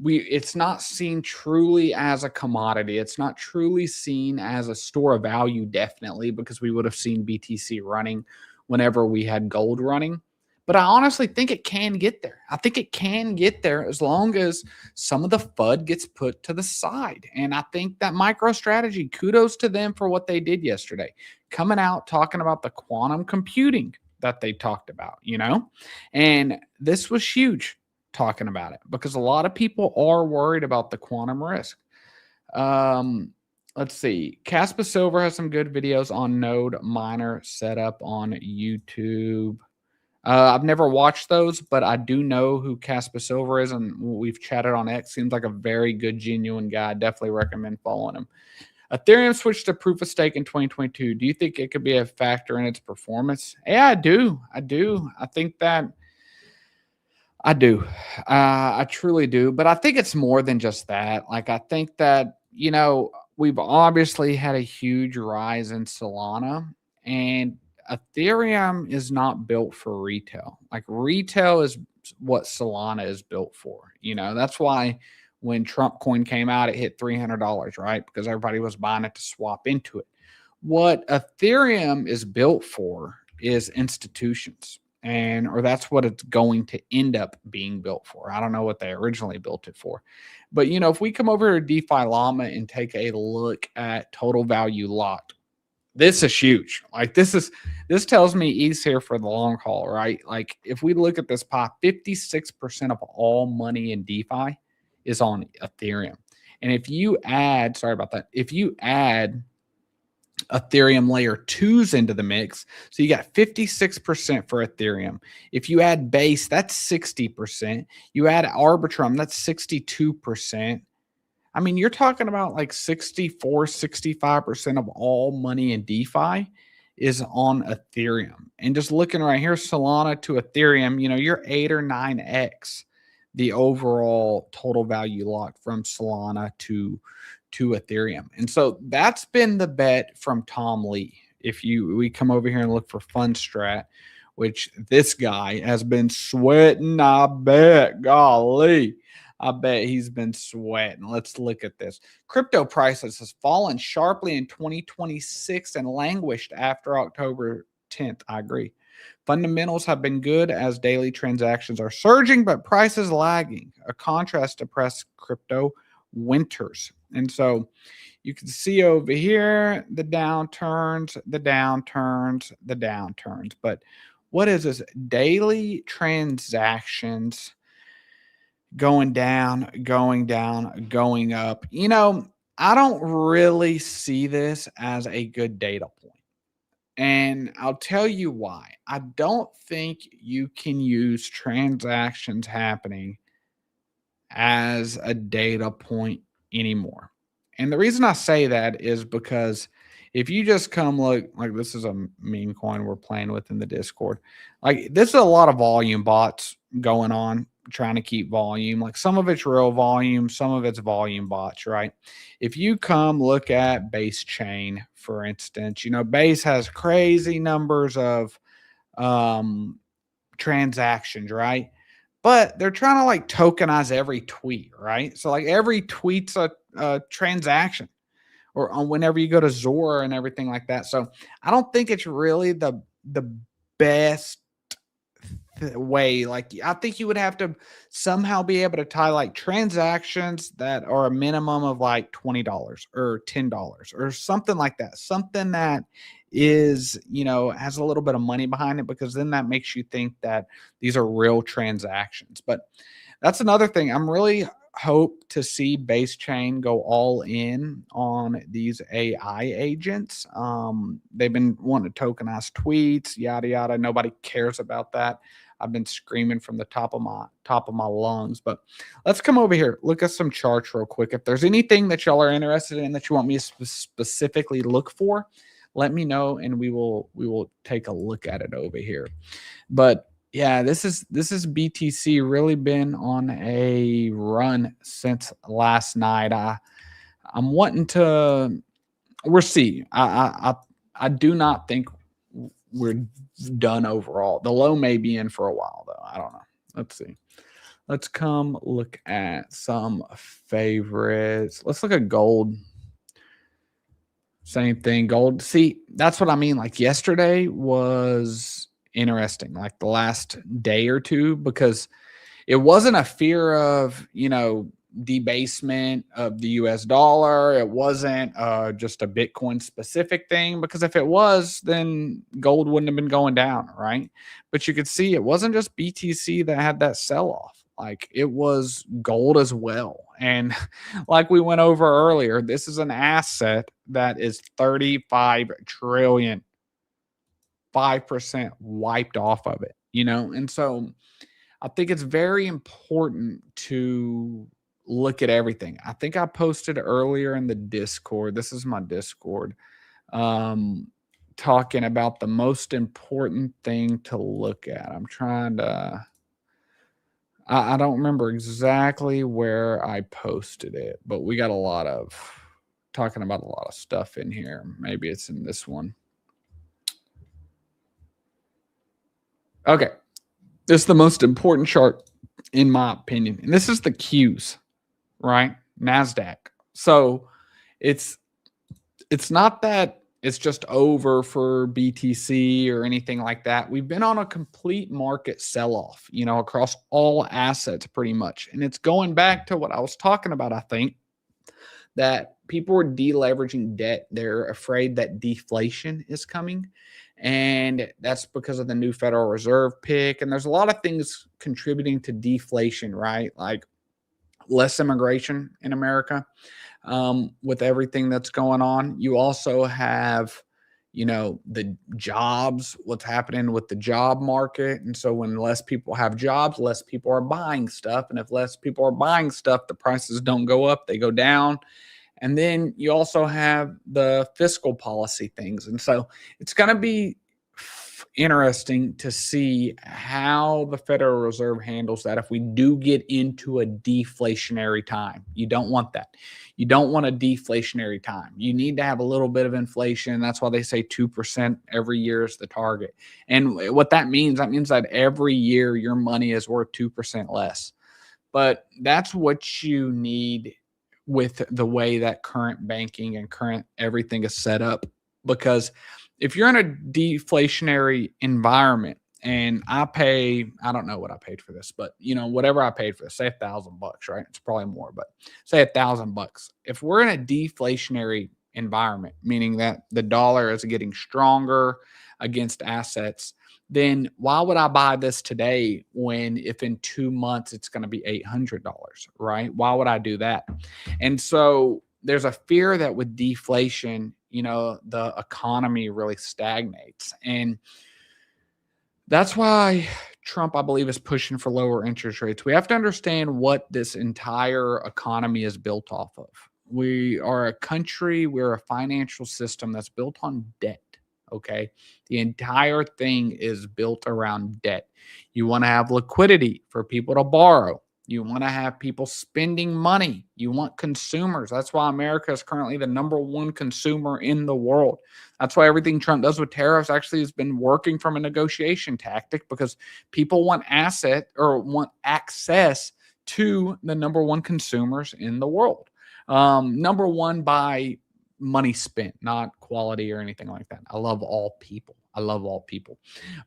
it's not seen truly as a commodity. It's not truly seen as a store of value, definitely, because we would have seen BTC running whenever we had gold running. But I honestly think it can get there. I think it can get there as long as some of the FUD gets put to the side. And I think that MicroStrategy, kudos to them for what they did yesterday, coming out talking about the quantum computing that they talked about, you know, and this was huge talking about it because a lot of people are worried about the quantum risk. Let's see. KASPA Silver has some good videos on node miner setup on YouTube. I've never watched those, but I do know who KASPA Silver is, and we've chatted on X. Seems like a very good, genuine guy. Definitely recommend following him. Ethereum switched to proof of stake in 2022. Do you think it could be a factor in its performance? Yeah, I do. I think that I do. I truly do. But I think it's more than just that. Like, I think that, you know, we've obviously had a huge rise in Solana, and Ethereum is not built for retail. Like, retail is what Solana is built for. You know, that's why when Trump coin came out, it hit $300, right? Because everybody was buying it to swap into it. What Ethereum is built for is institutions, or that's what it's going to end up being built for. I don't know what they originally built it for. But, you know, if we come over to DeFi Llama and take a look at total value locked, this is huge. Like, this tells me ETH's here for the long haul, right? Like, if we look at this pie, 56% of all money in DeFi is on Ethereum. And if you add, if you add Ethereum layer 2s into the mix, so you got 56% for Ethereum. If you add Base, that's 60%. You add Arbitrum, that's 62%. I mean, you're talking about like 64, 65% of all money in DeFi is on Ethereum. And just looking right here, Solana to Ethereum, you know, you're 8 or 9x the overall total value locked from Solana to Ethereum. And so that's been the bet from Tom Lee. If we come over here and look for Fundstrat, which this guy has been sweating, I bet. Golly, I bet he's been sweating. Let's look at this. Crypto prices has fallen sharply in 2026 and languished after October 10th. I agree. Fundamentals have been good as daily transactions are surging, but prices lagging, a contrast to press crypto winters. And so you can see over here the downturns. But what is this? Daily transactions going down, going up. You know, I don't really see this as a good data point. And I'll tell you why. I don't think you can use transactions happening as a data point anymore. And the reason I say that is because if you just come look, like this is a meme coin we're playing with in the Discord. Like, this is a lot of volume bots going on, trying to keep volume. Like, some of it's real volume, some of it's volume bots, right? If you come look at Base Chain, for instance, you know, Base has crazy numbers of transactions, right? But they're trying to like tokenize every tweet, right? So like every tweet's a transaction, or on whenever you go to Zora and everything like that. So I don't think it's really the best way. Like, I think you would have to somehow be able to tie like transactions that are a minimum of like $20 or $10 or something like that. Something that is, you know, has a little bit of money behind it, because then that makes you think that these are real transactions. But that's another thing. I'm really hope to see base chain go all in on these AI agents. They've been wanting to tokenize tweets, yada yada. Nobody cares about that. I've been screaming from the top of my lungs. But let's come over here, look at some charts real quick. If there's anything that y'all are interested in that you want me to specifically look for, let me know, and we will take a look at it over here. But yeah, this is BTC really been on a run since last night. I'm wanting to. We'll see. I do not think we're done overall. The low may be in for a while though. I don't know. Let's see. Let's come look at some favorites. Let's look at gold. Same thing. Gold. See, that's what I mean. Like yesterday was interesting, like the last day or two, because it wasn't a fear of, you know, debasement of the US dollar. It wasn't just a Bitcoin specific thing, because if it was, then gold wouldn't have been going down, right? But you could see it wasn't just BTC that had that sell-off. Like, it was gold as well. And like we went over earlier, this is an asset that is 35 trillion. 5% wiped off of it, you know? And so I think it's very important to look at everything. I think I posted earlier in the Discord. This is my Discord, talking about the most important thing to look at. I'm trying to, I don't remember exactly where I posted it, but we got a lot of talking about a lot of stuff in here. Maybe it's in this one. Okay, this is the most important chart in my opinion, and this is the Qs, right? NASDAQ. So it's not that it's just over for BTC or anything like that. We've been on a complete market sell-off, you know, across all assets pretty much, and it's going back to what I was talking about. I think that people are deleveraging debt. They're afraid that deflation is coming. And that's because of the new Federal Reserve pick. And there's a lot of things contributing to deflation, right? Like less immigration in America, with everything that's going on. You also have, you know, the jobs, what's happening with the job market. And so when less people have jobs, less people are buying stuff. And if less people are buying stuff, the prices don't go up, they go down. And then you also have the fiscal policy things. And so it's going to be interesting to see how the Federal Reserve handles that if we do get into a deflationary time. You don't want that. You don't want a deflationary time. You need to have a little bit of inflation. That's why they say 2% every year is the target. And what that means that every year your money is worth 2% less. But that's what you need with the way that current banking and current everything is set up. Because if you're in a deflationary environment, and I don't know what I paid for this, but you know, whatever I paid for this, say $1,000, right? It's probably more, but say $1,000. If we're in a deflationary environment, meaning that the dollar is getting stronger against assets, then why would I buy this today when if in 2 months it's going to be $800, right? Why would I do that? And so there's a fear that with deflation, you know, the economy really stagnates. And that's why Trump, I believe, is pushing for lower interest rates. We have to understand what this entire economy is built off of. We are a country, we're a financial system that's built on debt. Okay. The entire thing is built around debt. You want to have liquidity for people to borrow. You want to have people spending money. You want consumers. That's why America is currently the #1 consumer in the world. That's why everything Trump does with tariffs actually has been working from a negotiation tactic, because people want access to the #1 consumers in the world. #1 by money spent, not quality or anything like that. I love all people.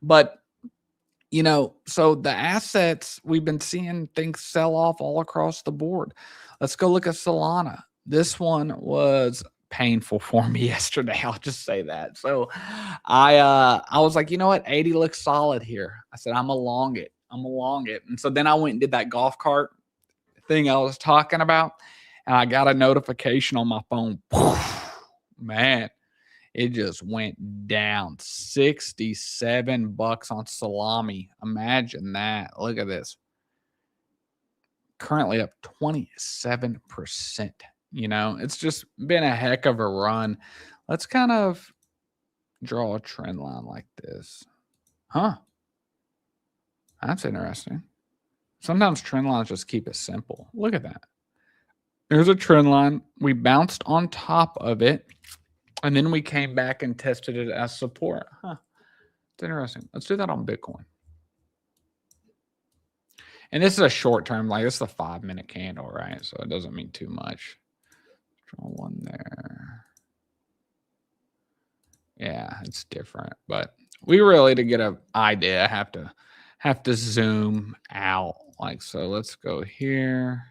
But you know, so the assets, we've been seeing things sell off all across the board. Let's go look at Solana. This one was painful for me yesterday. I'll just say that. So I was like, you know what? 80 looks solid here. I said, I'm along it. I'm along it. And so then I went and did that golf cart thing I was talking about. And I got a notification on my phone. Man, it just went down 67 bucks on salami. Imagine that. Look at this. Currently up 27%. You know, it's just been a heck of a run. Let's kind of draw a trend line like this. Huh. That's interesting. Sometimes trend lines just keep it simple. Look at that. There's a trend line. We bounced on top of it. And then we came back and tested it as support. Huh. It's interesting. Let's do that on Bitcoin. And this is a short term, like this is a 5-minute candle, right? So it doesn't mean too much. Draw one there. Yeah, it's different. But we really, to get an idea, have to zoom out. Like so. Let's go here.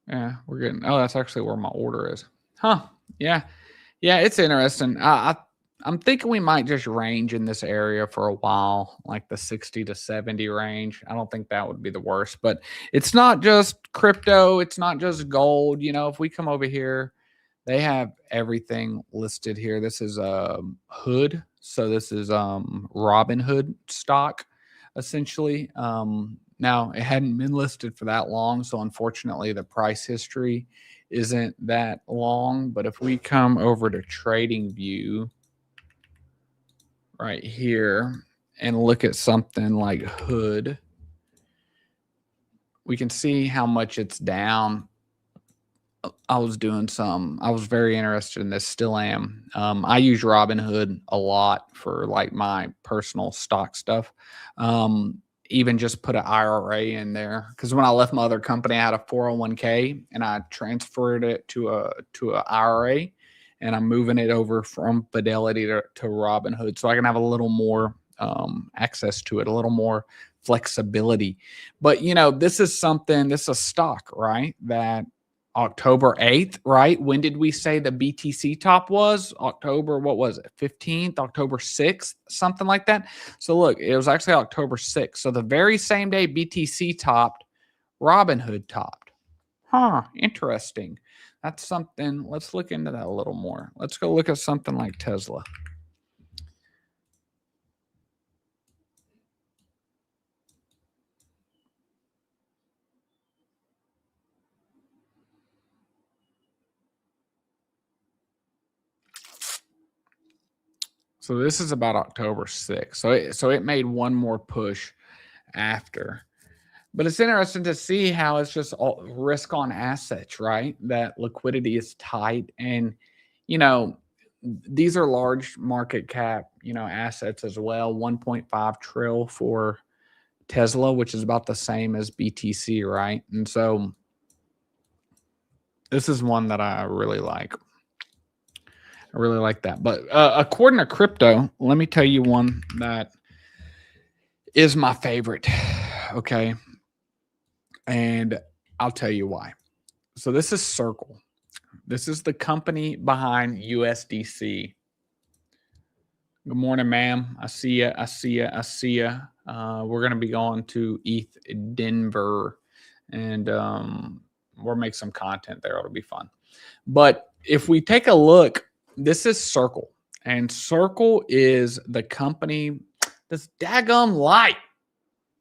Yeah, we're getting. Oh, that's actually where my order is. Huh. Yeah. Yeah, it's interesting. I'm thinking we might just range in this area for a while, like the 60 to 70 range. I don't think that would be the worst, but it's not just crypto. It's not just gold. You know, if we come over here, they have everything listed here. This is Hood. So this is Robinhood stock, essentially. Now, it hadn't been listed for that long, so unfortunately, the price history isn't that long. But if we come over to Trading View right here and look at something like Hood, we can see how much it's down. I was very interested in this, still am. I use Robinhood a lot for like my personal stock stuff. Even just put an IRA in there because when I left my other company, I had a 401k and I transferred it to a IRA, and I'm moving it over from Fidelity to Robinhood so I can have a little more access to it, a little more flexibility. But you know, this is a stock, right? That October 8th, right? When did we say the BTC top was? October, what was it? 15th, October 6th, something like that. So look, it was actually October 6th. So the very same day BTC topped, Robinhood topped. Huh, interesting. That's something. Let's look into that a little more. Let's go look at something like Tesla. So this is about October 6th. So it made one more push after. But it's interesting to see how it's just all risk on assets, right? That liquidity is tight. And, you know, these are large market cap, you know, assets as well. 1.5 trillion for Tesla, which is about the same as BTC, right? And so this is one that I really like. I really like that. But according to crypto, let me tell you one that is my favorite. Okay. And I'll tell you why. So this is Circle. This is the company behind USDC. Good morning, ma'am. I see ya. I see ya. I see ya. We're going to be going to ETH Denver, and we'll make some content there. It'll be fun. But if we take a look, this is Circle, and Circle is the company. This daggum light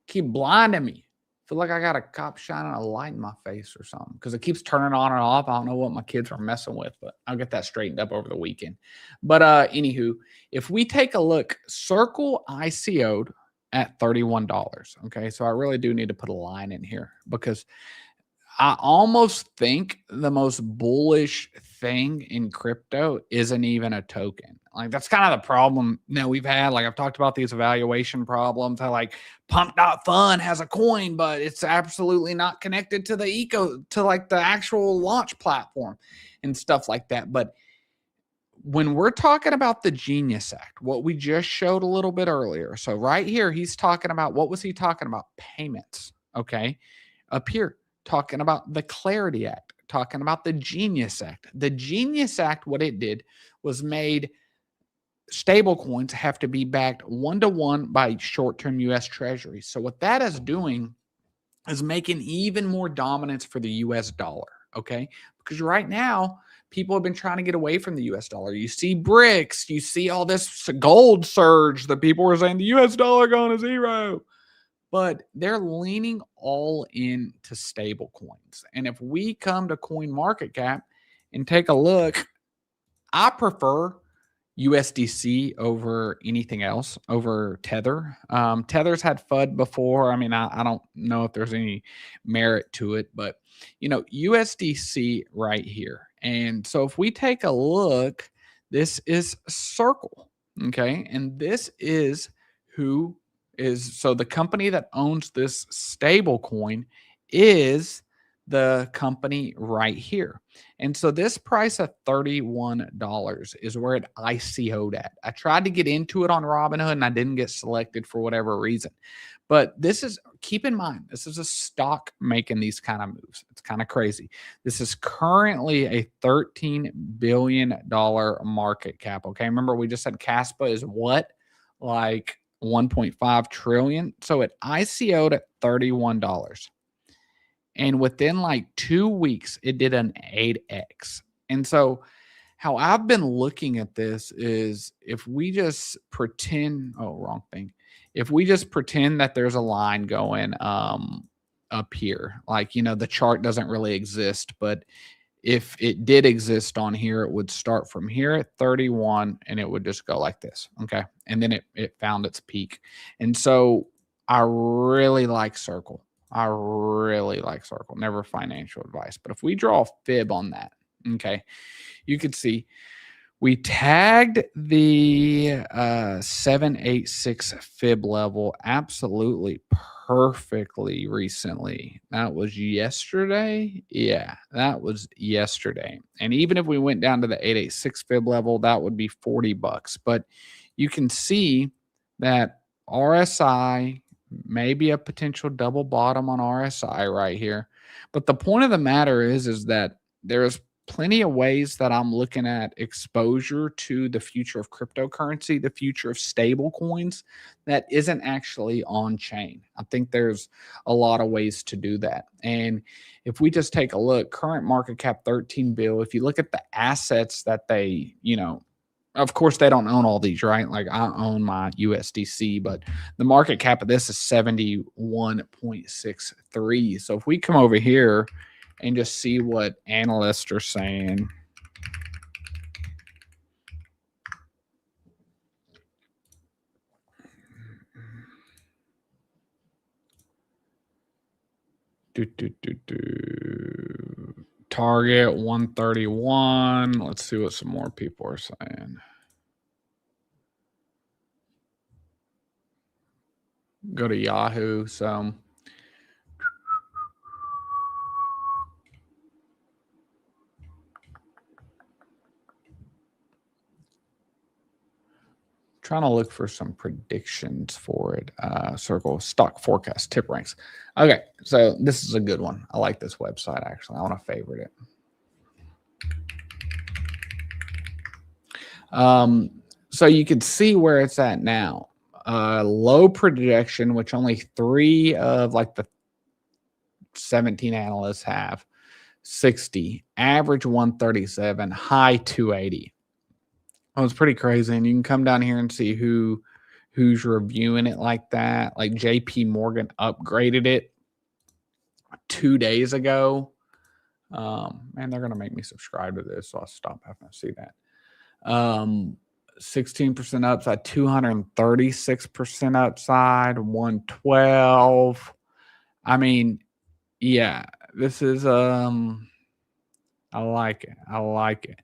keep blinding me. I feel like I got a cop shining a light in my face or something because it keeps turning on and off. I don't know what my kids are messing with, but I'll get that straightened up over the weekend. But anywho, if we take a look, Circle ICO'd at $31. Okay, so I really do need to put a line in here because I almost think the most bullish thing in crypto isn't even a token. Like that's kind of the problem that we've had. Like I've talked about these evaluation problems, how like Pump.Fun has a coin, but it's absolutely not connected to the like the actual launch platform and stuff like that. But when we're talking about the Genius Act, what we just showed a little bit earlier. So right here, he's talking about, what was he talking about? Payments. Okay. Up here, talking about the Clarity Act, talking about the Genius Act. The Genius Act, what it did was made stable coins have to be backed 1-to-1 by short-term U.S. Treasuries. So what that is doing is making even more dominance for the U.S. dollar. Okay. Because right now, people have been trying to get away from the US dollar. You see BRICS, you see all this gold surge that people were saying the US dollar going to zero. But they're leaning all into stable coins. And if we come to CoinMarketCap and take a look, I prefer USDC over anything else, over Tether. Tether's had FUD before. I mean, I don't know if there's any merit to it, but USDC right here. And so if we take a look, this is Circle, okay? And this is so the company that owns this stable coin is the company right here. And so this price of $31 is where it ICO'd at. I tried to get into it on Robinhood and I didn't get selected for whatever reason. But this is, keep in mind, this is a stock making these kind of moves. It's kind of crazy. This is currently a $13 billion market cap. Okay. Remember, we just said KASPA is what? Like 1.5 trillion. So it ICO'd at $31. And within like 2 weeks, it did an 8x. And so how I've been looking at this is if we just pretend, wrong thing. If we just pretend that there's a line going up here, like, the chart doesn't really exist, but if it did exist on here, it would start from here at 31 and it would just go like this. Okay. And then it found its peak. And so I really like Circle. I really like Circle. Never financial advice. But if we draw a fib on that, okay, you could see we tagged the 786 fib level absolutely perfectly recently. That was yesterday. Yeah, that was yesterday. And even if we went down to the 886 fib level, that would be $40. But you can see that RSI, maybe a potential double bottom on RSI right here. But the point of the matter is that there's plenty of ways that I'm looking at exposure to the future of cryptocurrency, the future of stable coins that isn't actually on chain. I think there's a lot of ways to do that. And if we just take a look, current market cap 13 bill, if you look at the assets that they, of course, they don't own all these, right? Like I own my USDC, but the market cap of this is 71.63. So if we come over here and just see what analysts are saying. Target 131. Let's see what some more people are saying. Go to Yahoo. So trying to look for some predictions for it. Circle stock forecast tip ranks. Okay, so this is a good one. I like this website actually. I want to favorite it. So you can see where it's at now. Low projection, which only 3 of like the 17 analysts have. 60, average 137, high 280. Oh, it's pretty crazy. And you can come down here and see who's reviewing it like that. Like JP Morgan upgraded it 2 days ago. Man, they're gonna make me subscribe to this, so I'll stop having to see that. 16% upside, 236% upside, 112. I mean, yeah, this is I like it. I like it.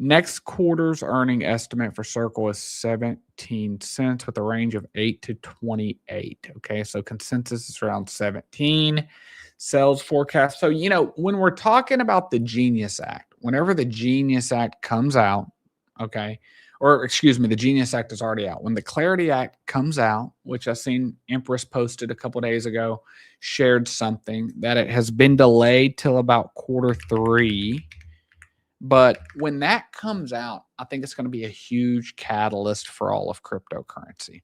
Next quarter's earning estimate for Circle is 17 cents with a range of 8 to 28. Okay, so consensus is around 17. Sales forecast. So, you know, when we're talking about the Genius Act, whenever the Genius Act comes out, okay, or excuse me, the Genius Act is already out. When the Clarity Act comes out, which I seen Empress posted a couple days ago, shared something that it has been delayed till about Q3. But when that comes out, I think it's going to be a huge catalyst for all of cryptocurrency.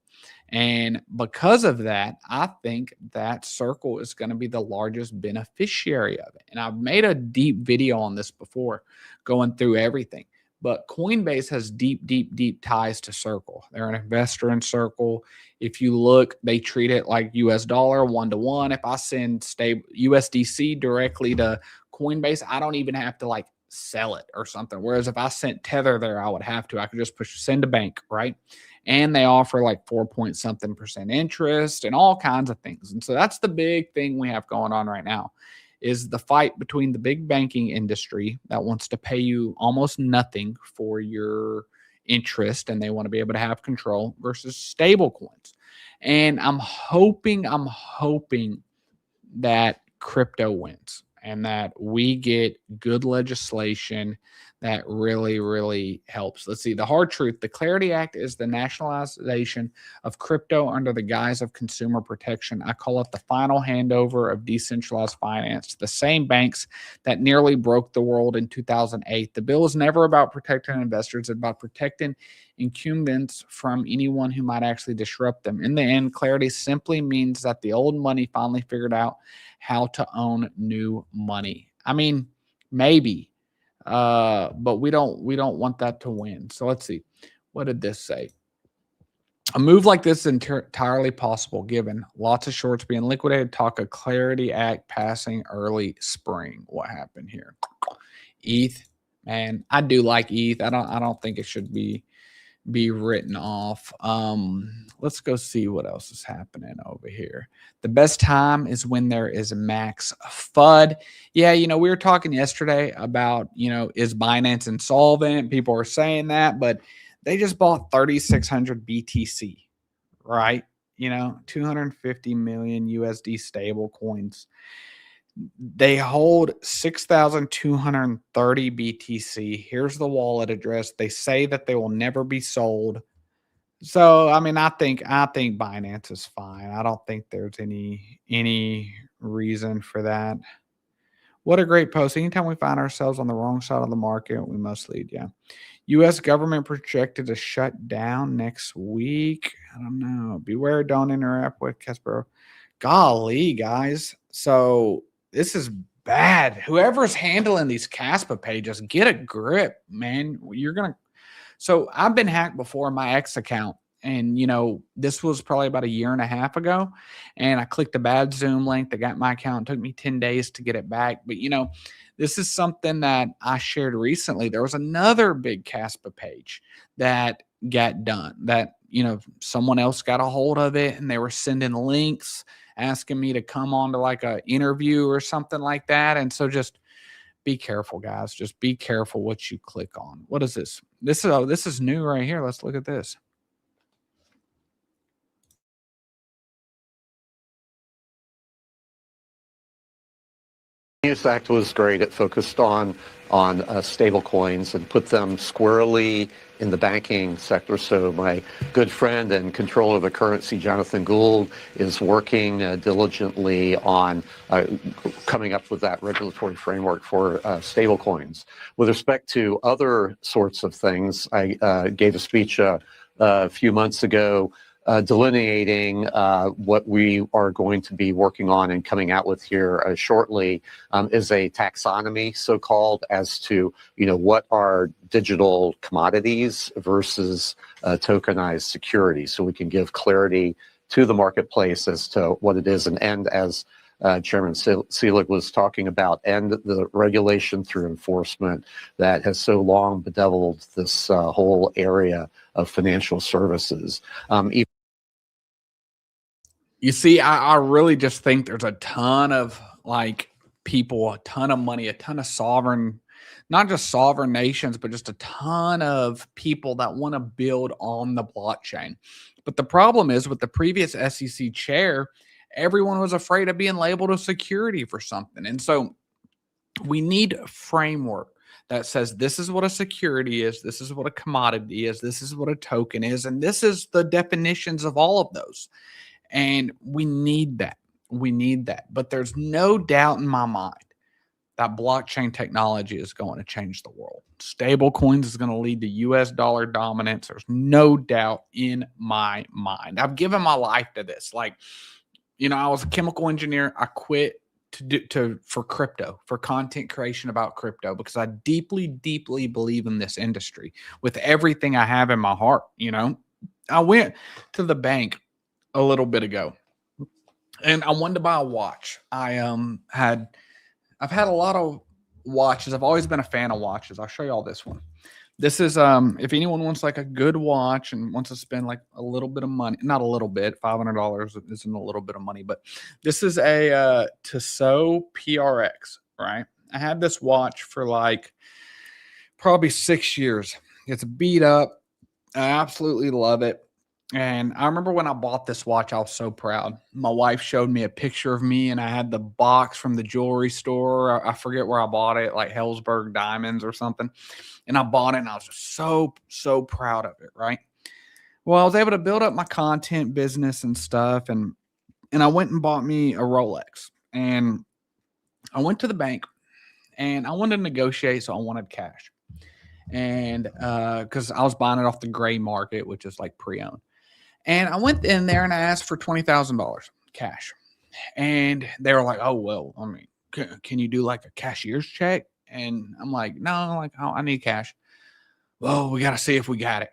And because of that, I think that Circle is going to be the largest beneficiary of it. And I've made a deep video on this before, going through everything. But Coinbase has deep ties to Circle. They're an investor in Circle. If you look, they treat it like US dollar 1-to-1. If I send stable USDC directly to Coinbase, I don't even have to like sell it or something. Whereas if I sent Tether there, I would have to. I could just push send to bank, right? And they offer like 4-point-something% interest and all kinds of things. And so that's the big thing we have going on right now is the fight between the big banking industry that wants to pay you almost nothing for your interest and they want to be able to have control versus stable coins. And I'm hoping that crypto wins and that we get good legislation that really helps. Let's see. The hard truth, the Clarity Act is the nationalization of crypto under the guise of consumer protection. I call it the final handover of decentralized finance to the same banks that nearly broke the world in 2008. The bill is never about protecting investors. It's about protecting incumbents from anyone who might actually disrupt them. In the end, clarity simply means that the old money finally figured out how to own new money. I mean, maybe. But we don't want that to win. So let's see. What did this say? A move like this is entirely possible given lots of shorts being liquidated. Talk of Clarity Act passing early spring. What happened here? ETH, man, I do like ETH. I don't think it should be written off. Let's go see what else is happening over here. The best time is when there is max FUD. Yeah, you know, we were talking yesterday about, you know, is Binance insolvent? People are saying that, but they just bought 3,600 BTC, right? You know, 250 million USD stable coins. They hold 6,230 BTC. Here's the wallet address. They say that they will never be sold. So, I mean, I think Binance is fine. I don't think there's any reason for that. What a great post. Anytime we find ourselves on the wrong side of the market, we must lead. Yeah. U.S. government projected to shut down next week. I don't know. Beware, don't interact with KASPA. Golly, guys. So this is bad. Whoever's handling these KASPA pages, get a grip, man. So I've been hacked before in my X account. And, you know, this was probably about a year and a half ago. And I clicked a bad Zoom link that got my account. It took me 10 days to get it back. But, you know, this is something that I shared recently. There was another big KASPA page that got done that, you know, someone else got a hold of it and they were sending links asking me to come on to like a interview or something like that. And so just be careful, guys. Just be careful what you click on. What is this? This is new right here. Let's look at this. Genius Act was great. It focused on stable coins and put them squarely in the banking sector. So my good friend and controller of the currency, Jonathan Gould, is working diligently on coming up with that regulatory framework for stable coins. With respect to other sorts of things, I gave a speech a few months ago delineating what we are going to be working on and coming out with here shortly is a taxonomy, so-called, as to, you know, what are digital commodities versus tokenized securities, so we can give clarity to the marketplace as to what it is, and as Chairman Selig was talking about, and the regulation through enforcement that has so long bedeviled this whole area of financial services. You see, I really just think there's a ton of like people, a ton of money, a ton of sovereign not just sovereign nations, but just a ton of people that want to build on the blockchain. But the problem is with the previous SEC chair, everyone was afraid of being labeled a security for something. And so we need a framework that says this is what a security is, this is what a commodity is, this is what a token is, and this is the definitions of all of those. And we need that. We need that. But there's no doubt in my mind that blockchain technology is going to change the world. Stable coins is going to lead to US dollar dominance. There's no doubt in my mind. I've given my life to this. Like, you know, I was a chemical engineer. I quit for crypto, for content creation about crypto, because I deeply, deeply believe in this industry with everything I have in my heart. You know, I went to the bank a little bit ago and I wanted to buy a watch. I've had a lot of watches. I've always been a fan of watches. I'll show you all this one. This is if anyone wants like a good watch and wants to spend like a little bit of money, not a little bit, $500 isn't a little bit of money, but this is a Tissot PRX, right? I had this watch for like probably 6 years. It's beat up. I absolutely love it. And I remember when I bought this watch, I was so proud. My wife showed me a picture of me and I had the box from the jewelry store. I forget where I bought it, like Hellsberg Diamonds or something. And I bought it and I was just so proud of it, right? Well, I was able to build up my content business and stuff. And I went and bought me a Rolex. And I went to the bank and I wanted to negotiate, so I wanted cash. And because I was buying it off the gray market, which is like pre-owned. And I went in there and I asked for $20,000 cash. And they were like, oh, well, I mean, can you do like a cashier's check? And I'm like, no, like I need cash. Well, we got to see if we got it.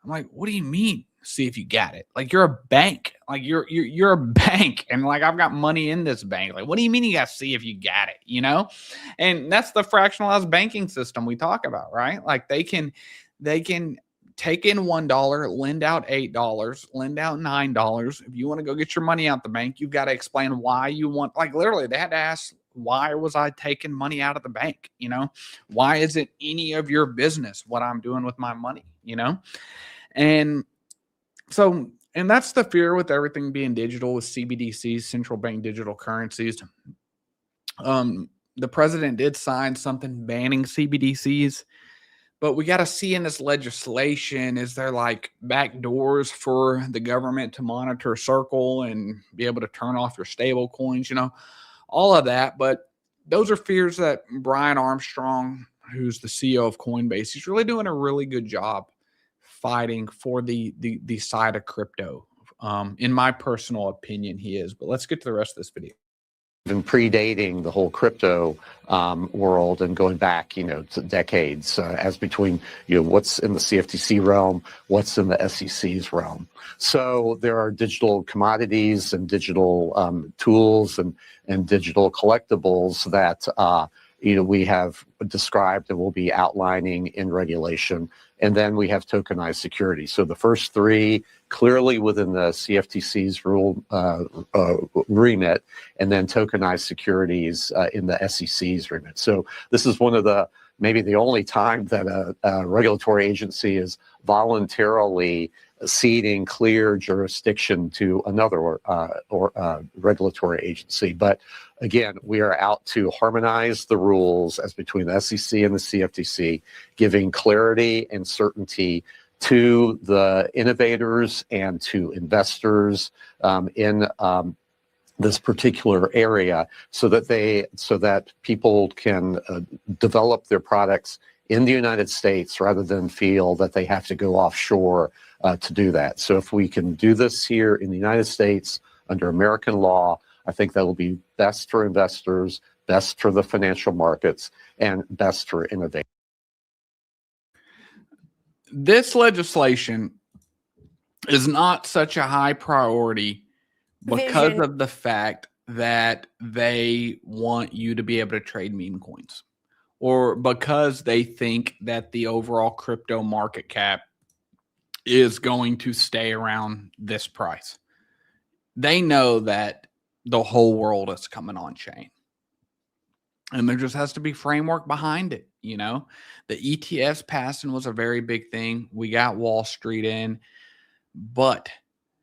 I'm like, what do you mean? See if you got it? Like, you're a bank. Like you're a bank. And like, I've got money in this bank. Like, what do you mean you got to see if you got it? You know? And that's the fractionalized banking system we talk about, right? Like they can take in $1, lend out $8, lend out $9. If you want to go get your money out the bank, you've got to explain why you want, like literally they had to ask, why was I taking money out of the bank? You know, why is it any of your business what I'm doing with my money? You know? And so, and that's the fear with everything being digital, with CBDCs, central bank digital currencies. The president did sign something banning CBDCs. But we got to see in this legislation, is there like back doors for the government to monitor Circle and be able to turn off your stable coins, you know, all of that. But those are fears that Brian Armstrong, who's the CEO of Coinbase, he's really doing a really good job fighting for the side of crypto. In my personal opinion, he is. But let's get to the rest of this video. Been predating the whole crypto world and going back, you know, to decades as between, you know, what's in the CFTC realm, what's in the SEC's realm. So there are digital commodities and digital tools and digital collectibles that, you know, we have described and will be outlining in regulation. And then we have tokenized security. So the first three clearly within the CFTC's rule remit, and then tokenized securities in the SEC's remit. So this is one of the, maybe the only time that a regulatory agency is voluntarily ceding clear jurisdiction to another or regulatory agency. But again, we are out to harmonize the rules as between the SEC and the CFTC, giving clarity and certainty to the innovators and to investors in this particular area, so that people can develop their products in the United States rather than feel that they have to go offshore to do that. So if we can do this here in the United States under American law, I think that will be best for investors, best for the financial markets, and best for innovators. This legislation is not such a high priority because of the fact that they want you to be able to trade meme coins, or because they think that the overall crypto market cap is going to stay around this price. They know that the whole world is coming on chain, and there just has to be framework behind it. You know, the ETFs passing was a very big thing. We got Wall Street in, but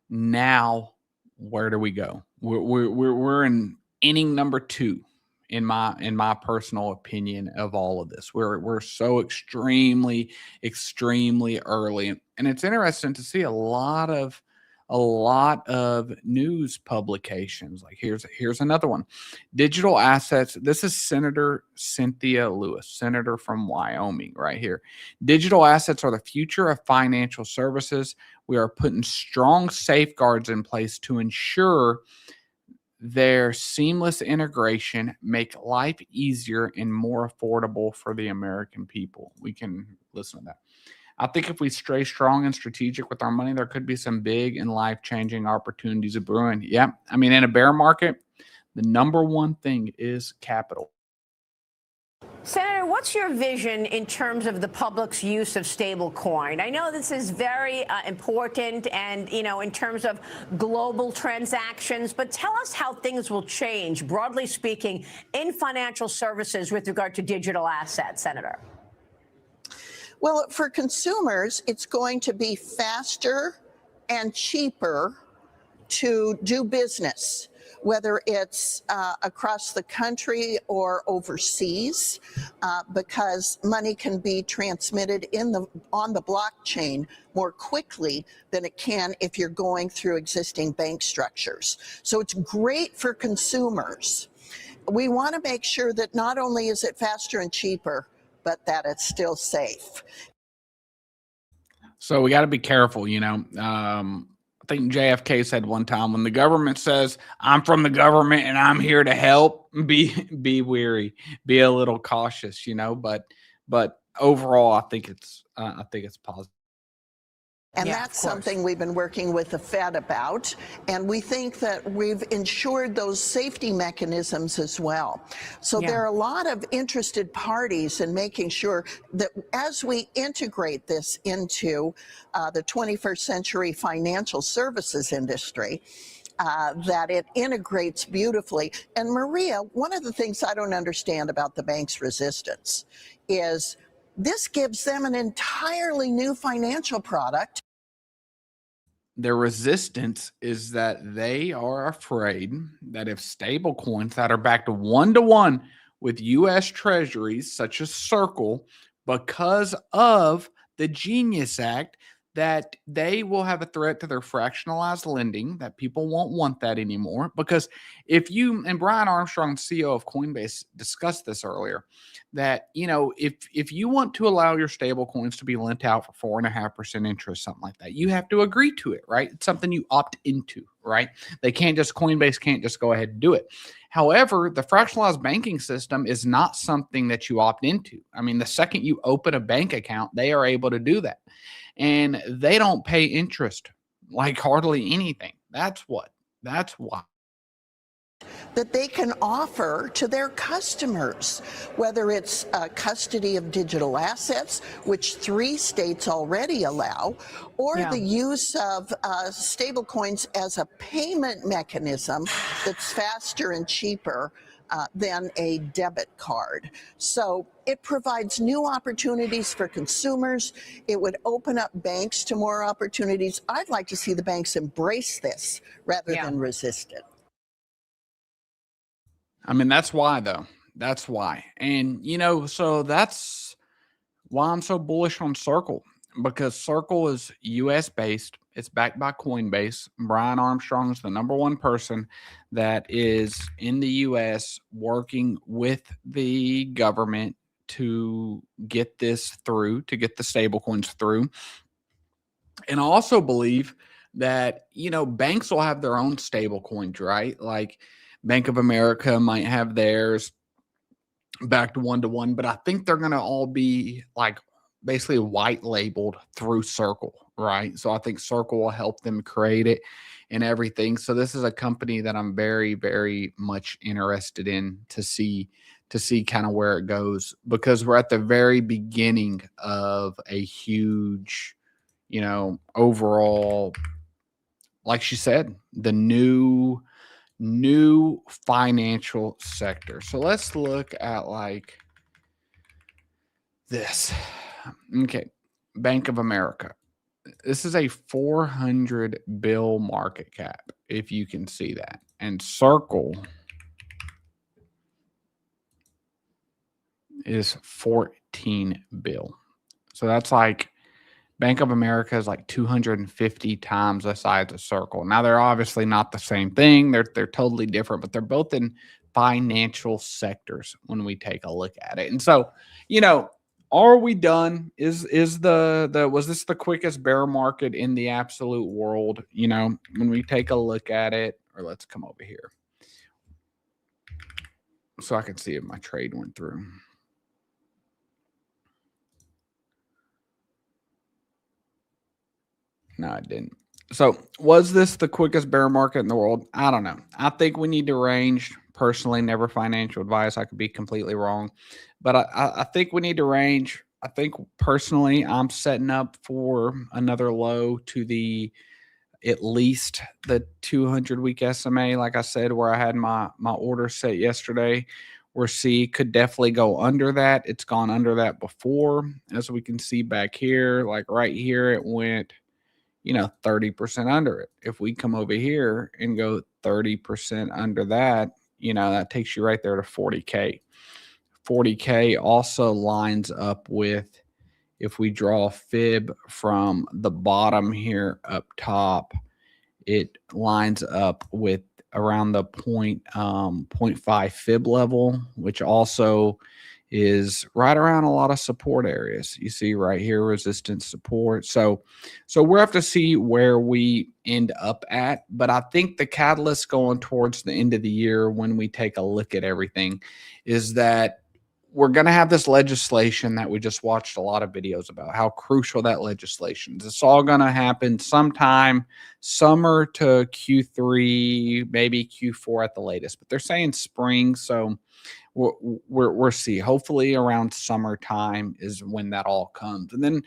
now where do we go? We're in inning number 2 in my personal opinion of all of this. We're so extremely early, and it's interesting to see a lot of news publications. Like here's another one. Digital assets. This is Senator Cynthia Lewis, senator from Wyoming, right here. Digital assets are the future of financial services. We are putting strong safeguards in place to ensure their seamless integration, make life easier and more affordable for the American people. We can listen to that. I think if we stay strong and strategic with our money, there could be some big and life-changing opportunities of brewing. Yeah, I mean, in a bear market, the number one thing is capital. Senator, what's your vision in terms of the public's use of stablecoin? I know this is very important and, you know, in terms of global transactions, but tell us how things will change, broadly speaking, in financial services with regard to digital assets, Senator. Well, for consumers, it's going to be faster and cheaper to do business, whether it's across the country or overseas, because money can be transmitted on the blockchain more quickly than it can if you're going through existing bank structures. So it's great for consumers. We want to make sure that not only is it faster and cheaper, but that it's still safe. So we got to be careful, you know. I think JFK said one time, when the government says, I'm from the government and I'm here to help, be wary, be a little cautious, you know, but overall, I think it's positive. And Yeah, that's something we've been working with the Fed about. And we think that we've ensured those safety mechanisms as well. So there are a lot of interested parties in making sure that as we integrate this into the 21st century financial services industry, that it integrates beautifully. And Maria, one of the things I don't understand about the bank's resistance is this gives them an entirely new financial product. Their resistance is that they are afraid that if stable coins that are backed 1-to-1 with U.S. treasuries, such as Circle, because of the Genius Act, that they will have a threat to their fractionalized lending, that people won't want that anymore. Because if you, and Brian Armstrong, CEO of Coinbase, discussed this earlier, that, you know, if you want to allow your stable coins to be lent out for 4.5% interest, something like that, you have to agree to it, right? It's something you opt into, right? Coinbase can't just go ahead and do it. However, the fractionalized banking system is not something that you opt into. I mean, the second you open a bank account, they are able to do that. And they don't pay interest, like hardly anything. That's why. That they can offer to their customers, whether it's custody of digital assets, which 3 states already allow, or the use of stablecoins as a payment mechanism that's faster and cheaper than a debit card. So it provides new opportunities for consumers. It would open up banks to more opportunities. I'd like to see the banks embrace this rather than resist it. I mean, that's why, though. That's why. And, you know, so that's why I'm so bullish on Circle, because Circle is U.S. based. It's backed by Coinbase. Brian Armstrong is the #1 person that is in the U.S. working with the government to get this through, to get the stable coins through. And I also believe that, you know, banks will have their own stable coins, right? Like Bank of America might have theirs back to 1-to-1, but I think they're going to all be like basically white labeled through Circle, right? So I think Circle will help them create it and everything. So this is a company that I'm very, very much interested in to see kind of where it goes, because we're at the very beginning of a huge, you know, overall, like she said, the new financial sector. So let's look at like this? Okay. Bank of America. This is a 400 bill market cap, if you can see that. And Circle is 14 bill. So that's like Bank of America is like 250 times the size of Circle. Now they're obviously not the same thing. They're totally different, but they're both in financial sectors when we take a look at it. And so, you know, are we done? Was this the quickest bear market in the absolute world? You know, when we take a look at it, or let's come over here so I can see if my trade went through. No, it didn't. So was this the quickest bear market in the world? I don't know. I think we need to range. Personally, never financial advice. I could be completely wrong. But I think we need to range. I think personally, I'm setting up for another low to the at least the 200-week SMA. Like I said, where I had my order set yesterday, where C could definitely go under that. It's gone under that before. As we can see back here, like right here, it went, you know, 30% under it. If we come over here and go 30% under that, you know, that takes you right there to 40K. 40K also lines up with, if we draw a fib from the bottom here up top, it lines up with around the 0.5 fib level, which also is right around a lot of support areas. You see right here, resistance support. So we'll have to see where we end up at. But I think the catalyst going towards the end of the year, when we take a look at everything, is that we're going to have this legislation that we just watched a lot of videos about, how crucial that legislation is. It's all going to happen sometime summer to Q3, maybe Q4 at the latest. But they're saying spring, so we're see. Hopefully around summertime is when that all comes. And then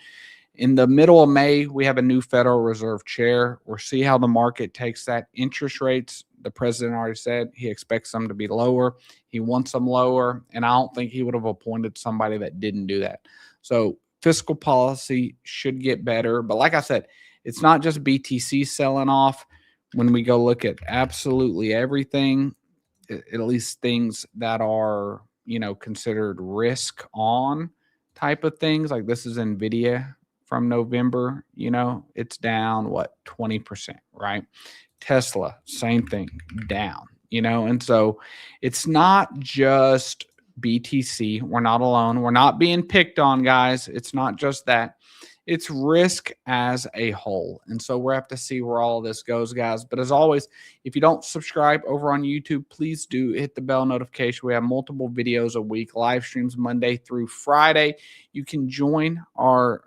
in the middle of May, we have a new Federal Reserve chair. We'll see how the market takes that. Interest rates, the president already said he expects them to be lower. He wants them lower, and I don't think he would have appointed somebody that didn't do that. So fiscal policy should get better. But like I said, it's not just BTC selling off. When we go look at absolutely everything, at least things that are, you know, considered risk on type of things, like this is NVIDIA from November, you know, it's down, what, 20%, right? Tesla, same thing, down, you know, and so it's not just BTC. We're not alone. We're not being picked on, guys. It's not just that. It's risk as a whole. And so we'll have to see where all of this goes, guys. But as always, if you don't subscribe over on YouTube, please do hit the bell notification. We have multiple videos a week, live streams Monday through Friday. You can join our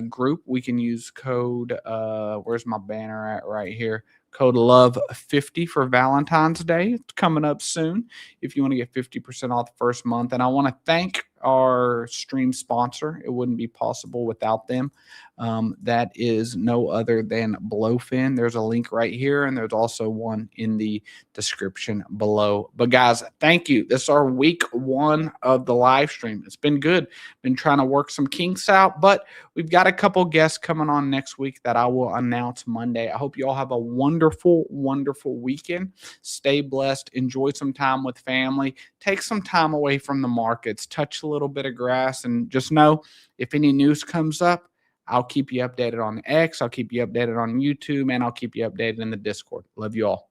group. We can use code, where's my banner at right here? Code LOVE50 for Valentine's Day. It's coming up soon if you want to get 50% off the first month. And I want to thank our stream sponsor. It wouldn't be possible without them. That is no other than Blofin. There's a link right here, and there's also one in the description below. But guys, thank you. This is our week 1 of the live stream. It's been good. Been trying to work some kinks out, but we've got a couple guests coming on next week that I will announce Monday. I hope you all have a wonderful, wonderful weekend. Stay blessed. Enjoy some time with family. Take some time away from the markets. Touch a little bit of grass, and just know if any news comes up, I'll keep you updated on X. I'll keep you updated on YouTube, and I'll keep you updated in the Discord. Love you all.